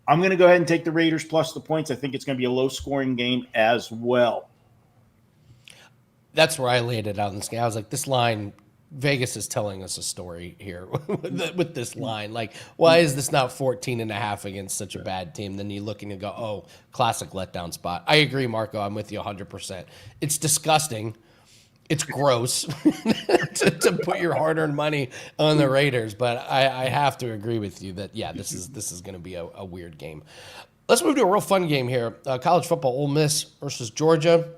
I'm going to go ahead and take the Raiders plus the points. I think it's going to be a low-scoring game as well. That's where I laid it out in this game. I was like, this line, Vegas is telling us a story here with this line. Like, why is this not 14.5 against such a bad team? Then you look and you go, oh, classic letdown spot. I agree, Marco. I'm with you 100%. It's disgusting. It's gross to put your hard-earned money on the Raiders, but I have to agree with you that, yeah, this is going to be a weird game. Let's move to a real fun game here. College football, Ole Miss versus Georgia.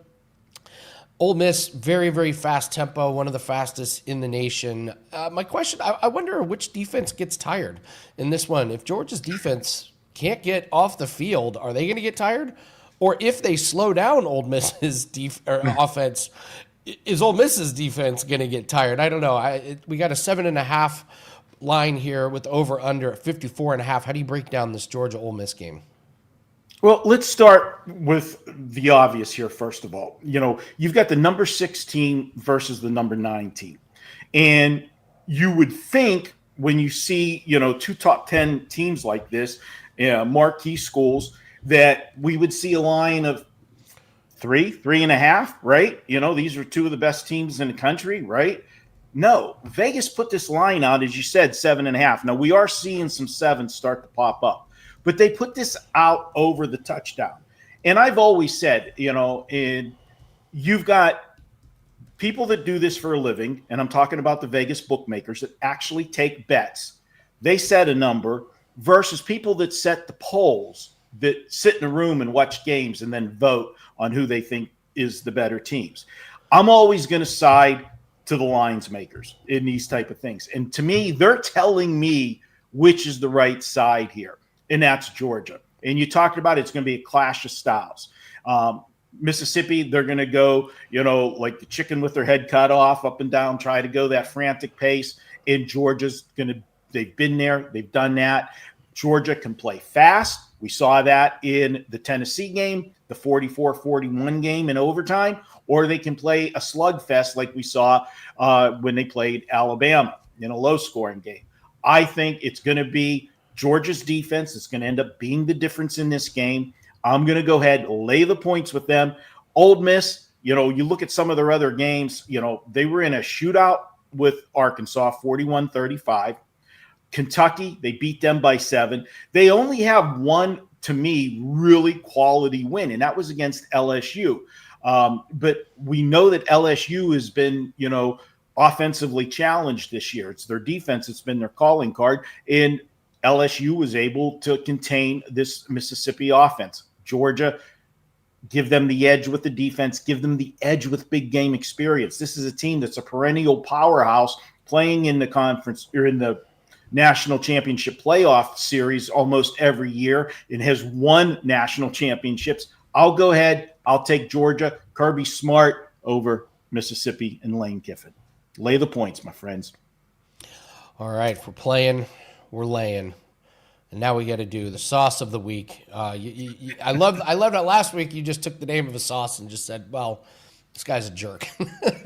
Ole Miss, very, very fast tempo, one of the fastest in the nation. My question, I wonder which defense gets tired in this one. If Georgia's defense can't get off the field, are they going to get tired? Or if they slow down Ole Miss's offense, is Ole Miss's defense going to get tired? I don't know. We got a 7.5 line here with over under at 54.5. How do you break down this Georgia Ole Miss game? Well, let's start with the obvious here, first of all. You've got the number 6 team versus the number 9 team. And you would think when you see, 2 top 10 teams like this, marquee schools, that we would see a line of 3.5, right? These are 2 of the best teams in the country, right? No, Vegas put this line out, as you said, 7.5. Now, we are seeing some 7s start to pop up. But they put this out over the touchdown. And I've always said, and you've got people that do this for a living, and I'm talking about the Vegas bookmakers that actually take bets. They set a number versus people that set the polls, that sit in a room and watch games and then vote on who they think is the better teams. I'm always going to side to the lines makers in these type of things. And to me, they're telling me which is the right side here. And that's Georgia. And you talked about it's going to be a clash of styles. Mississippi, they're going to go, like the chicken with their head cut off, up and down, try to go that frantic pace. And Georgia's they've been there. They've done that. Georgia can play fast. We saw that in the Tennessee game, the 44-41 game in overtime, or they can play a slugfest like we saw when they played Alabama in a low-scoring game. I think it's going to be Georgia's defense is going to end up being the difference in this game. I'm going to go ahead and lay the points with them. Ole Miss, you look at some of their other games, they were in a shootout with Arkansas, 41-35. Kentucky, they beat them by 7. They only have one, to me, really quality win, and that was against LSU. But we know that LSU has been, offensively challenged this year. It's their defense. It's been their calling card. And LSU was able to contain this Mississippi offense. Georgia, give them the edge with the defense, give them the edge with big game experience. This is a team that's a perennial powerhouse playing in the conference or in the national championship playoff series almost every year and has won national championships. I'll go ahead. I'll take Georgia, Kirby Smart over Mississippi and Lane Kiffin. Lay the points, my friends. All right, if we're playing, we're laying, and now we got to do the sauce of the week. I loved that last week. You just took the name of a sauce and just said, "Well, this guy's a jerk."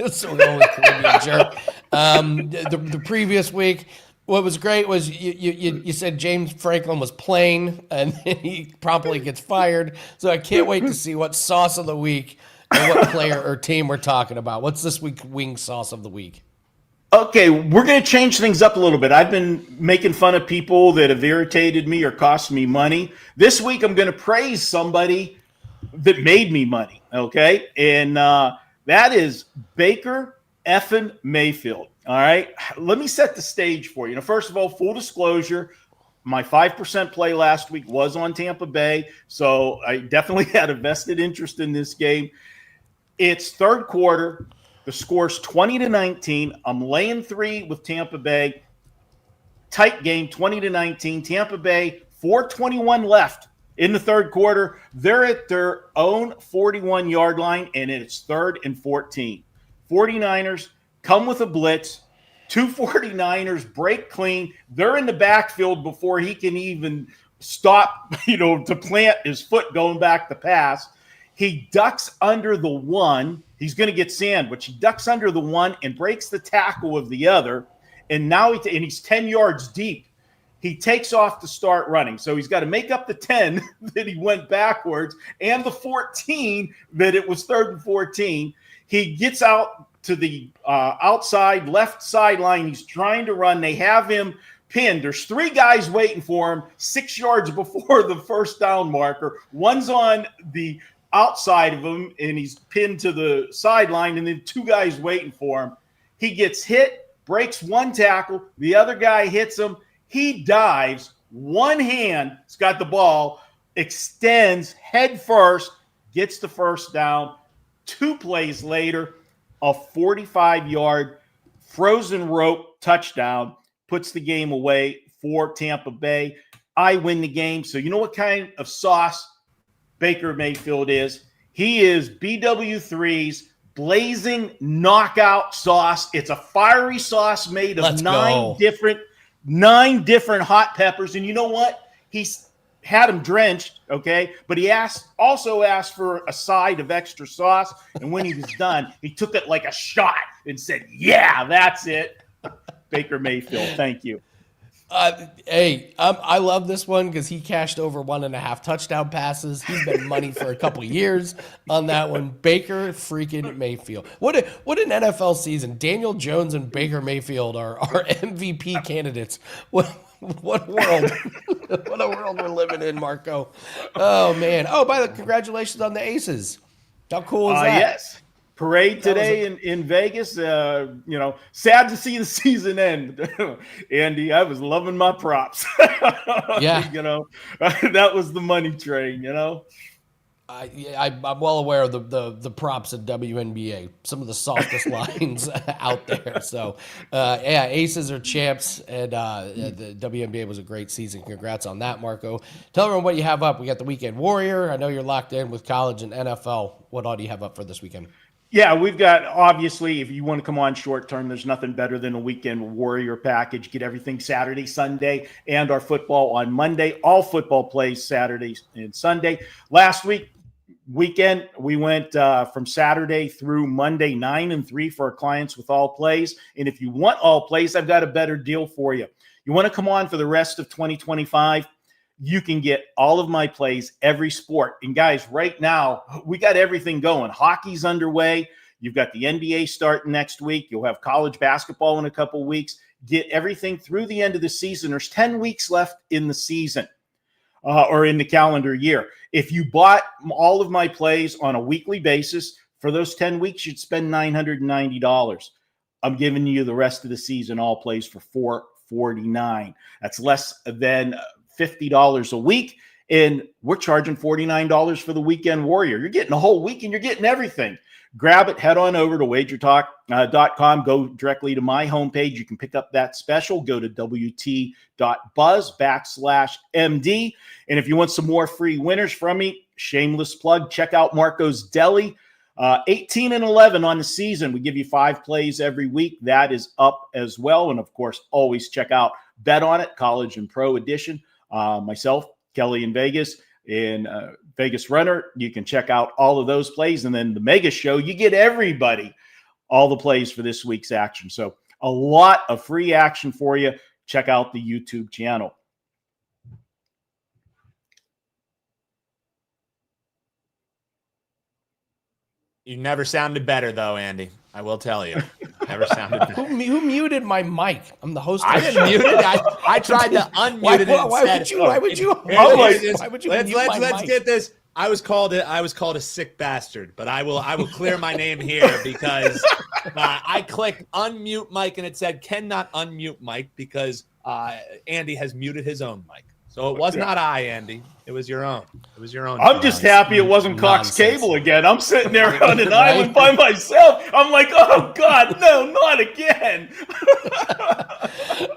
So we're going with Caribbean jerk. The previous week, what was great was you said James Franklin was playing, and then he promptly gets fired. So I can't wait to see what sauce of the week and what player or team we're talking about. What's this week's wing sauce of the week? Okay, we're going to change things up a little bit. I've been making fun of people that have irritated me or cost me money. This week, I'm going to praise somebody that made me money, okay? And that is Baker Effin Mayfield, all right? Let me set the stage for you. First of all, full disclosure, my 5% play last week was on Tampa Bay, so I definitely had a vested interest in this game. It's third quarter. The score's 20-19. I'm laying 3 with Tampa Bay. Tight game, 20-19. Tampa Bay 4:21 left in the third quarter. They're at their own 41-yard line, and it's 3rd and 14. 49ers come with a blitz. 2 49ers break clean. They're in the backfield before he can even stop, to plant his foot going back to pass. He ducks under the one. He's going to get sandwiched. He ducks under the one and breaks the tackle of the other. And now he's 10 yards deep. He takes off to start running. So he's got to make up the 10 that he went backwards and the 14 that it was 3rd and 14. He gets out to the outside left sideline. He's trying to run. They have him pinned. There's 3 guys waiting for him 6 yards before the first down marker. One's on the outside of him, and he's pinned to the sideline, and then 2 guys waiting for him. He gets hit, breaks one tackle. The other guy hits him. He dives. One hand, he's got the ball, extends head first, gets the first down. 2 plays later, a 45-yard frozen rope touchdown puts the game away for Tampa Bay. I win the game. So you know what kind of sauce Baker Mayfield is? He is BW3's blazing knockout sauce. It's a fiery sauce made of 9 different hot peppers. And you know what? He's had them drenched, okay? But he also asked for a side of extra sauce. And when he was done, he took it like a shot and said, yeah, that's it. Baker Mayfield, thank you. I love this one because he cashed over 1.5 touchdown passes. He's been money for a couple years on that one. Baker freaking Mayfield. What an NFL season. Daniel Jones and Baker Mayfield are MVP candidates. What a world. What a world we're living in, Marco. Oh, man. Oh, by the way, congratulations on the Aces. How cool is that? Yes. Parade today in Vegas. Sad to see the season end. Andy, I was loving my props. Yeah. That was the money train, I'm well aware of the props at WNBA, some of the softest lines out there. So, Aces are champs, and the WNBA was a great season. Congrats on that, Marco. Tell everyone what you have up. We got the Weekend Warrior. I know you're locked in with college and NFL. What all do you have up for this weekend? Yeah, we've got, obviously, if you want to come on short term, there's nothing better than a Weekend Warrior package. Get everything Saturday, Sunday, and our football on Monday. All football plays Saturday and Sunday. Last weekend, we went from Saturday through Monday, 9-3 for our clients with all plays. And if you want all plays, I've got a better deal for you. You want to come on for the rest of 2025? You can get all of my plays, every sport. And guys, right now, we got everything going. Hockey's underway. You've got the NBA starting next week. You'll have college basketball in a couple weeks. Get everything through the end of the season. There's 10 weeks left in the season or in the calendar year. If you bought all of my plays on a weekly basis, for those 10 weeks, you'd spend $990. I'm giving you the rest of the season, all plays for $449. That's less than $50 a week, and we're charging $49 for the Weekend Warrior. You're getting a whole week, and you're getting everything. Grab it, head on over to WagerTalk.com. Go directly to my homepage. You can pick up that special. Go to WT.buzz/MD. And if you want some more free winners from me, shameless plug, check out Marco's Deli. 18-11 on the season. We give you 5 plays every week. That is up as well. And, of course, always check out Bet on It, College and Pro Edition. Myself, Kelly in Vegas, and Vegas Runner. You can check out all of those plays. And then the Mega Show, you get everybody all the plays for this week's action. So a lot of free action for you. Check out the YouTube channel. You never sounded better, though, Andy. I will tell you. Never sounded better. Who muted my mic? I'm the host. I didn't mute it. I tried to unmute it. Why would you? Let's get this. I was called a sick bastard, but I will clear my name here because I clicked unmute mic and it said cannot unmute mic because Andy has muted his own mic. So it was not I, Andy. It was your own. It was your own. I'm just happy it wasn't Cox Nonsense. Cable again. I'm sitting there on an island by myself. I'm like, oh God, no, not again.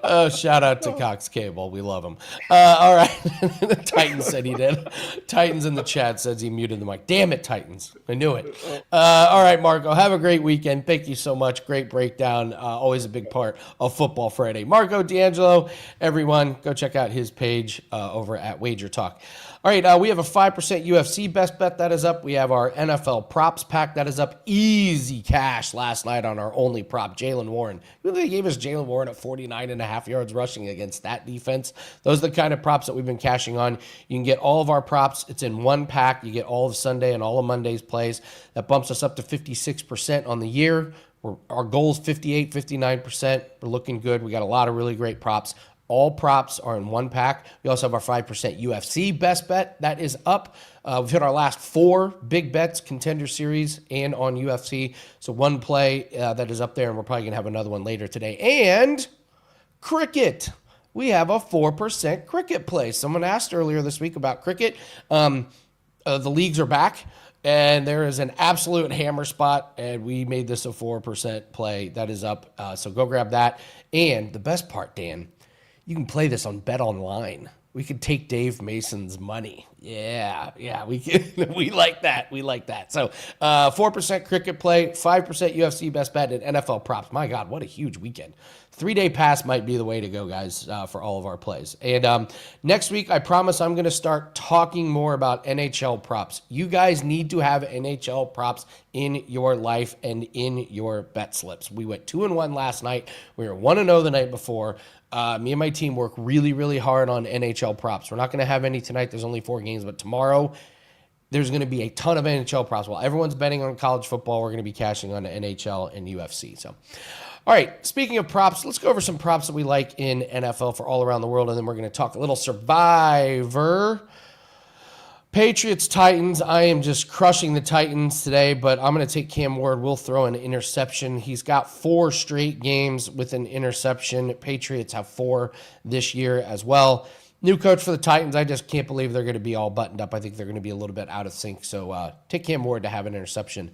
Oh, shout out to Cox Cable. We love him. All right. The Titans said he did. Titans in the chat says he muted the mic. Damn it, Titans. I knew it. All right, Marco. Have a great weekend. Thank you so much. Great breakdown. Always a big part of Football Friday. Marco D'Angelo, everyone, go check out his page over at WagerTalk. All right, we have a 5% UFC best bet that is up. We have our NFL props pack that is up. Easy cash last night on our only prop, Jaylen Warren. They gave us Jaylen Warren at 49.5 yards rushing against that defense. Those are the kind of props that we've been cashing on. You can get all of our props. It's in one pack. You get all of Sunday and all of Monday's plays. That bumps us up to 56% on the year. Our goal is 58, 59%. We're looking good. We got a lot of really great props. All props are in one pack. We also have our 5% UFC best bet that is up. We've hit our last 4 big bets, Contender Series and on UFC. So one play that is up there, and we're probably going to have another one later today. And cricket. We have a 4% cricket play. Someone asked earlier this week about cricket. The leagues are back, and there is an absolute hammer spot, and we made this a 4% play that is up. So go grab that. And the best part, Dan, you can play this on Bet Online. We could take Dave Mason's money. Yeah, we can. We like that. We like that. So 4% cricket play, 5% UFC best bet, and NFL props. My God, what a huge weekend. 3-day pass might be the way to go, guys, for all of our plays. And next week, I promise I'm going to start talking more about NHL props. You guys need to have NHL props in your life and in your bet slips. We went 2-1 last night. We were 1-0 the night before. Me and my team work really, really hard on NHL props. We're not going to have any tonight. There's only 4 games, but tomorrow there's going to be a ton of NHL props. While everyone's betting on college football, we're going to be cashing on the NHL and UFC. So, all right, speaking of props, let's go over some props that we like in NFL for all around the world, and then we're going to talk a little Survivor. Patriots, Titans. I am just crushing the Titans today, but I'm going to take Cam Ward. We'll throw an interception. He's got 4 straight games with an interception. Patriots have 4 this year as well. New coach for the Titans. I just can't believe they're going to be all buttoned up. I think they're going to be a little bit out of sync. So take Cam Ward to have an interception.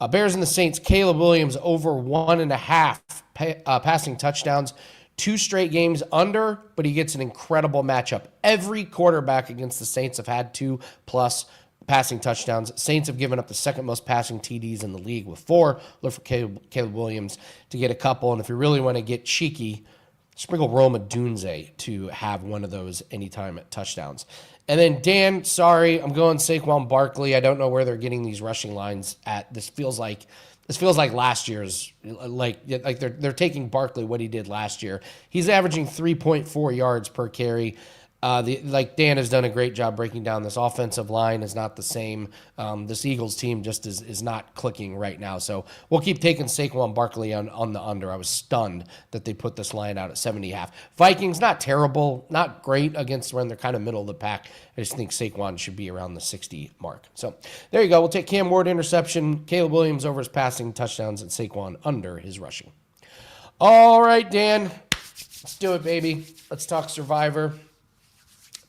Bears and the Saints. Caleb Williams over 1.5 passing touchdowns. 2 straight games under, but he gets an incredible matchup. Every quarterback against the Saints have had 2+ passing touchdowns. Saints have given up the second most passing TDs in the league with 4. Look for Caleb Williams to get a couple. And if you really want to get cheeky, sprinkle Rome Odunze to have one of those anytime at touchdowns. And then, Dan, sorry, I'm going Saquon Barkley. I don't know where they're getting these rushing lines at. This feels like last year's, like they're taking Barkley, what he did last year. He's averaging 3.4 yards per carry. Dan has done a great job breaking down. This offensive line is not the same. This Eagles team just is not clicking right now. So we'll keep taking Saquon Barkley on the under. I was stunned that they put this line out at 70.5. Vikings, not terrible, not great against when they're kind of middle of the pack. I just think Saquon should be around the 60 mark. So there you go. We'll take Cam Ward interception, Caleb Williams over his passing touchdowns, and Saquon under his rushing. All right, Dan, let's do it, baby. Let's talk Survivor.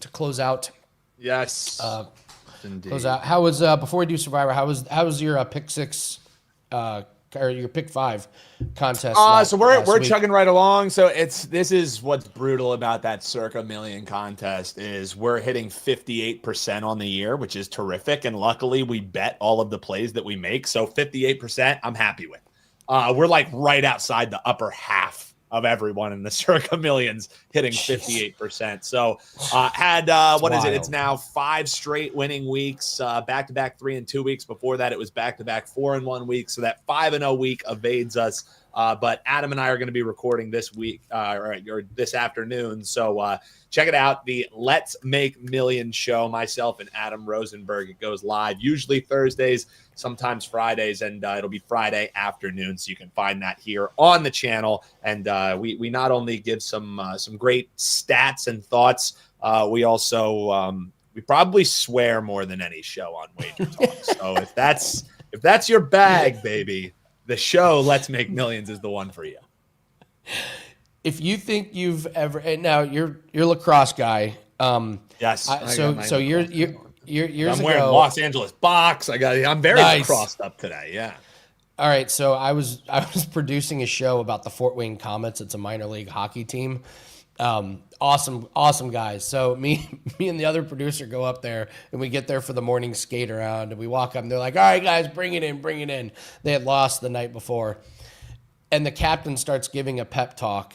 To close out. Yes. Indeed. Close out. How was before we do Survivor? How was your pick 6 or your pick 5 contest? So we're chugging right along. So this is what's brutal about that Circa Million contest is we're hitting 58% on the year, which is terrific. And luckily we bet all of the plays that we make. So 58% I'm happy with. We're like right outside the upper half of everyone in the Circa Millions hitting 58%. So It's now 5 straight winning weeks, back-to-back 3-2 weeks. Before that, it was back-to-back 4-1 weeks. So that 5-0 week evades us. But Adam and I are going to be recording this week or this afternoon. So check it out. The Let's Make Millions show, myself and Adam Rosenberg. It goes live usually Thursdays, sometimes Fridays, and it'll be Friday afternoon. So you can find that here on the channel. And we not only give some great stats and thoughts, we also we probably swear more than any show on Wager Talk. So if that's your bag, baby, the show Let's Make Millions is the one for you. If you think you've ever, and now you're a lacrosse guy, Yes. So years I'm wearing ago, Los Angeles box. I'm very Nice. crossed up today. Yeah. all right, so I was producing a show about the Fort Wayne Comets. It's a minor league hockey team. Awesome guys. So me and the other producer go up there, and we get there for the morning skate around, and we walk up, and they're like, "All right, guys, bring it in." They had lost the night before, and the captain starts giving a pep talk.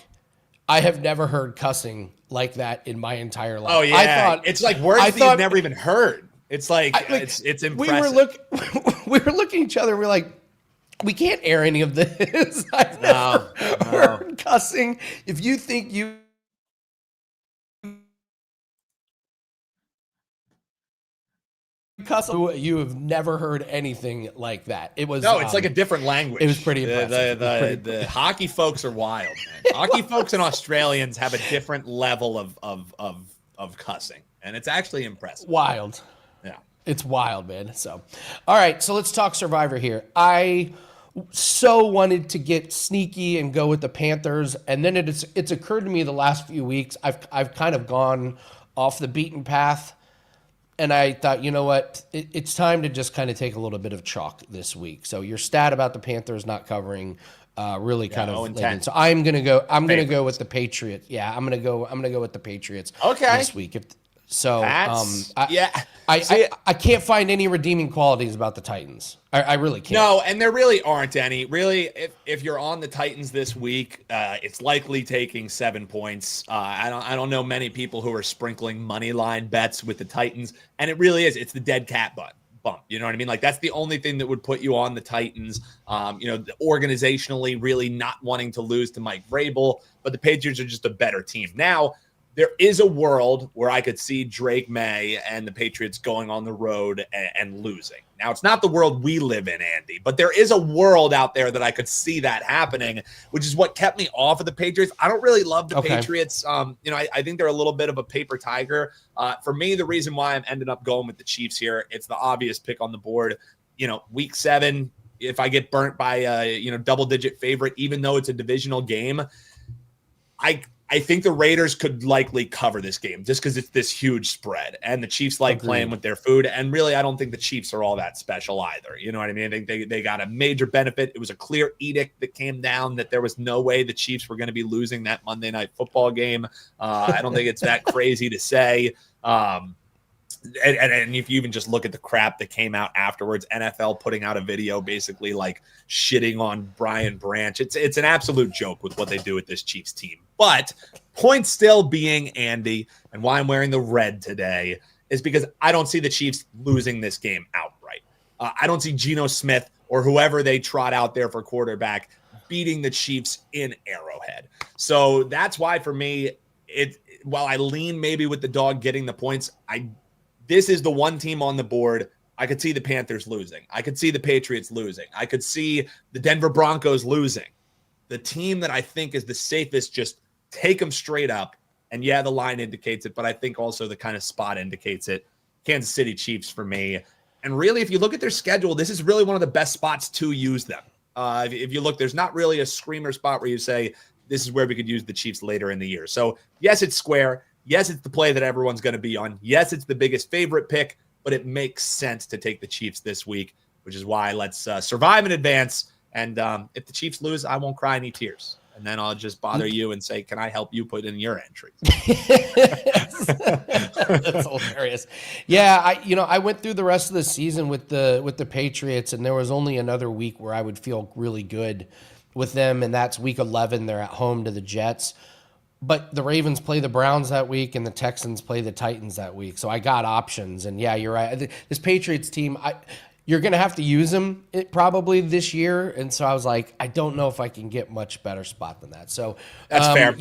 I have never heard cussing like that in my entire life. Oh yeah. I thought it's like words that you've never even heard. It's like, it's impressive. We were looking at each other, and we're like, we can't air any of this. I've never heard cussing. If you think you cuss, you have never heard anything like that. It was it's like a different language. It was pretty impressive. The hockey folks are wild, man. Hockey folks and Australians have a different level of cussing, and it's actually impressive. Wild. Yeah. It's wild, man. So, all right. So let's talk Survivor here. I so wanted to get sneaky and go with the Panthers, and then it's occurred to me the last few weeks I've kind of gone off the beaten path, and I thought, you know what, it's time to just kind of take a little bit of chalk this week. So your stat about the Panthers not covering really kind of landed. So I'm gonna go with the Patriots. Yeah, I'm gonna go with the Patriots this week. I can't find any redeeming qualities about the Titans. I really can't. No, and there really aren't any. Really, if you're on the Titans this week, it's likely taking 7 points. I don't know many people who are sprinkling money line bets with the Titans, and it really is. It's the dead cat bump. You know what I mean? Like, that's the only thing that would put you on the Titans. Organizationally, really not wanting to lose to Mike Vrabel, but the Patriots are just a better team now. There is a world where I could see Drake May and the Patriots going on the road and losing. Now, it's not the world we live in, Andy, but there is a world out there that I could see that happening, which is what kept me off of the Patriots. I don't really love the Patriots. I think they're a little bit of a paper tiger. For me, the reason why I'm ended up going with the Chiefs here, it's the obvious pick on the board. Week 7, if I get burnt by a double-digit favorite, even though it's a divisional game, I think the Raiders could likely cover this game just because it's this huge spread, and the Chiefs like playing with their food. And really, I don't think the Chiefs are all that special either. You know what I mean? I think they got a major benefit. It was a clear edict that came down that there was no way the Chiefs were going to be losing that Monday Night Football game. I don't think it's that crazy to say. And if you even just look at the crap that came out afterwards, NFL putting out a video basically like shitting on Brian Branch. It's an absolute joke with what they do with this Chiefs team. But point still being, Andy, and why I'm wearing the red today is because I don't see the Chiefs losing this game outright. I don't see Geno Smith or whoever they trot out there for quarterback beating the Chiefs in Arrowhead. So that's why for me, while I lean maybe with the dog getting the points, this is the one team on the board. I could see the Panthers losing. I could see the Patriots losing. I could see the Denver Broncos losing. The team that I think is the safest, just take them straight up. And yeah, the line indicates it, but I think also the kind of spot indicates it. Kansas City Chiefs for me. And really, if you look at their schedule, this is really one of the best spots to use them. If you look, there's not really a screamer spot where you say, this is where we could use the Chiefs later in the year. So yes, it's square. Yes, it's the play that everyone's going to be on. Yes, it's the biggest favorite pick, but it makes sense to take the Chiefs this week, which is why let's survive in advance. And if the Chiefs lose, I won't cry any tears. And then I'll just bother you and say, can I help you put in your entry? That's hilarious. Yeah, I went through the rest of the season with the Patriots, and there was only another week where I would feel really good with them, and that's week 11. They're at home to the Jets. But the Ravens play the Browns that week, and the Texans play the Titans that week. So I got options. And yeah, you're right. This Patriots team, you're going to have to use them probably this year. And so I was like, I don't know if I can get much better spot than that. So that's fair.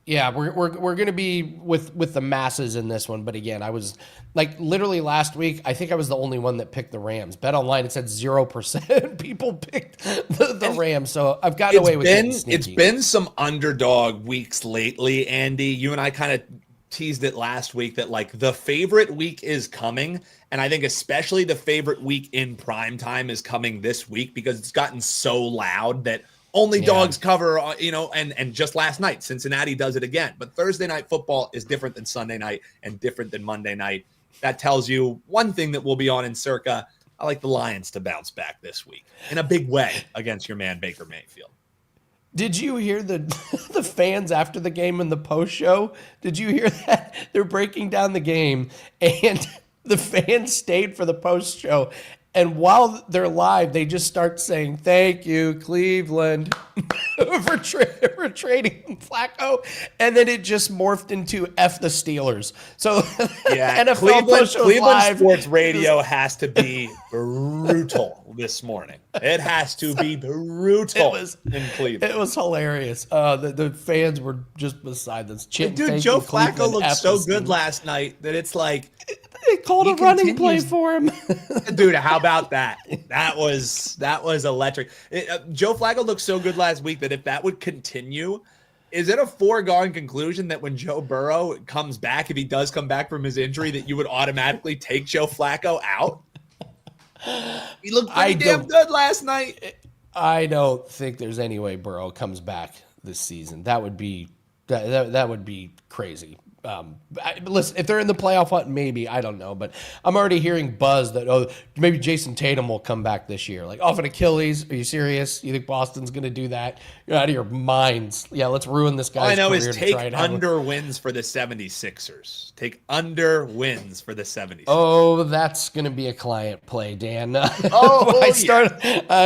Yeah, we're going to be with the masses in this one. But again, I was like literally last week, I think I was the only one that picked the Rams. Bet online, it said 0% people picked the Rams. So I've gotten away with it. It's been some underdog weeks lately, Andy. You and I kind of teased it last week that like the favorite week is coming. And I think especially the favorite week in prime time is coming this week because it's gotten so loud that only dogs cover, and just last night, Cincinnati does it again. But Thursday night football is different than Sunday night and different than Monday night. That tells you one thing that will be on in Circa. I like the Lions to bounce back this week in a big way against your man, Baker Mayfield. Did you hear the fans after the game in the post show? Did you hear that? They're breaking down the game, and the fans stayed for the post show. And while they're live, they just start saying, "Thank you, Cleveland," for trading Flacco. And then it just morphed into F the Steelers. So yeah, NFL Cleveland sports radio has to be brutal this morning. It has to be brutal in Cleveland. It was hilarious. The fans were just beside this. Dude, Joe Flacco looked so good last night that it's like, they called a running play for him. Dude, how about that? That was electric. Joe Flacco looked so good last week that if that would continue, is it a foregone conclusion that when Joe Burrow comes back, if he does come back from his injury, that you would automatically take Joe Flacco out? He looked pretty damn good last night. I don't think there's any way Burrow comes back this season. That would be that would be crazy. Listen, if they're in the playoff hunt, maybe, I don't know, but I'm already hearing buzz that maybe Jason Tatum will come back this year, like off an Achilles. Are you serious? You think Boston's going to do that? You're out of your minds. Yeah, let's ruin this guy's career. All I know is take under wins for the 76ers. Take under wins for the 76ers. Oh, that's going to be a client play, Dan. I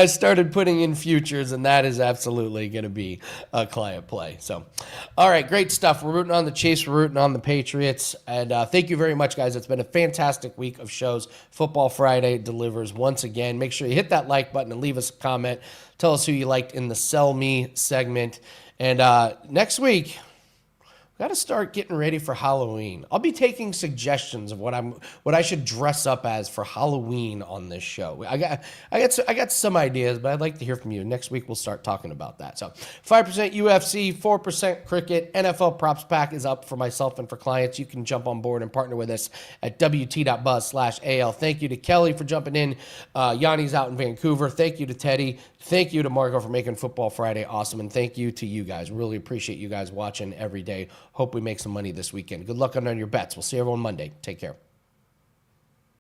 started putting in futures, and that is absolutely going to be a client play. So, all right, great stuff. We're rooting on the Chiefs. We're rooting on the Patriots. And thank you very much, guys. It's been a fantastic week of shows. Football Friday delivers once again. Make sure you hit that like button and leave us a comment. Tell us who you liked in the Sell Me segment. And next week, got to start getting ready for Halloween. I'll be taking suggestions of what I should dress up as for Halloween on this show. I got some ideas, but I'd like to hear from you. Next week we'll start talking about that. So 5% UFC, 4% cricket, NFL props pack is up for myself and for clients. You can jump on board and partner with us at wt.buzz/AL. Thank you to Kelly for jumping in. Gianni's out in Vancouver. Thank you to Teddy. Thank you to Marco for making Football Friday awesome. And thank you to you guys. Really appreciate you guys watching every day. Hope we make some money this weekend. Good luck on your bets. We'll see everyone Monday. Take care.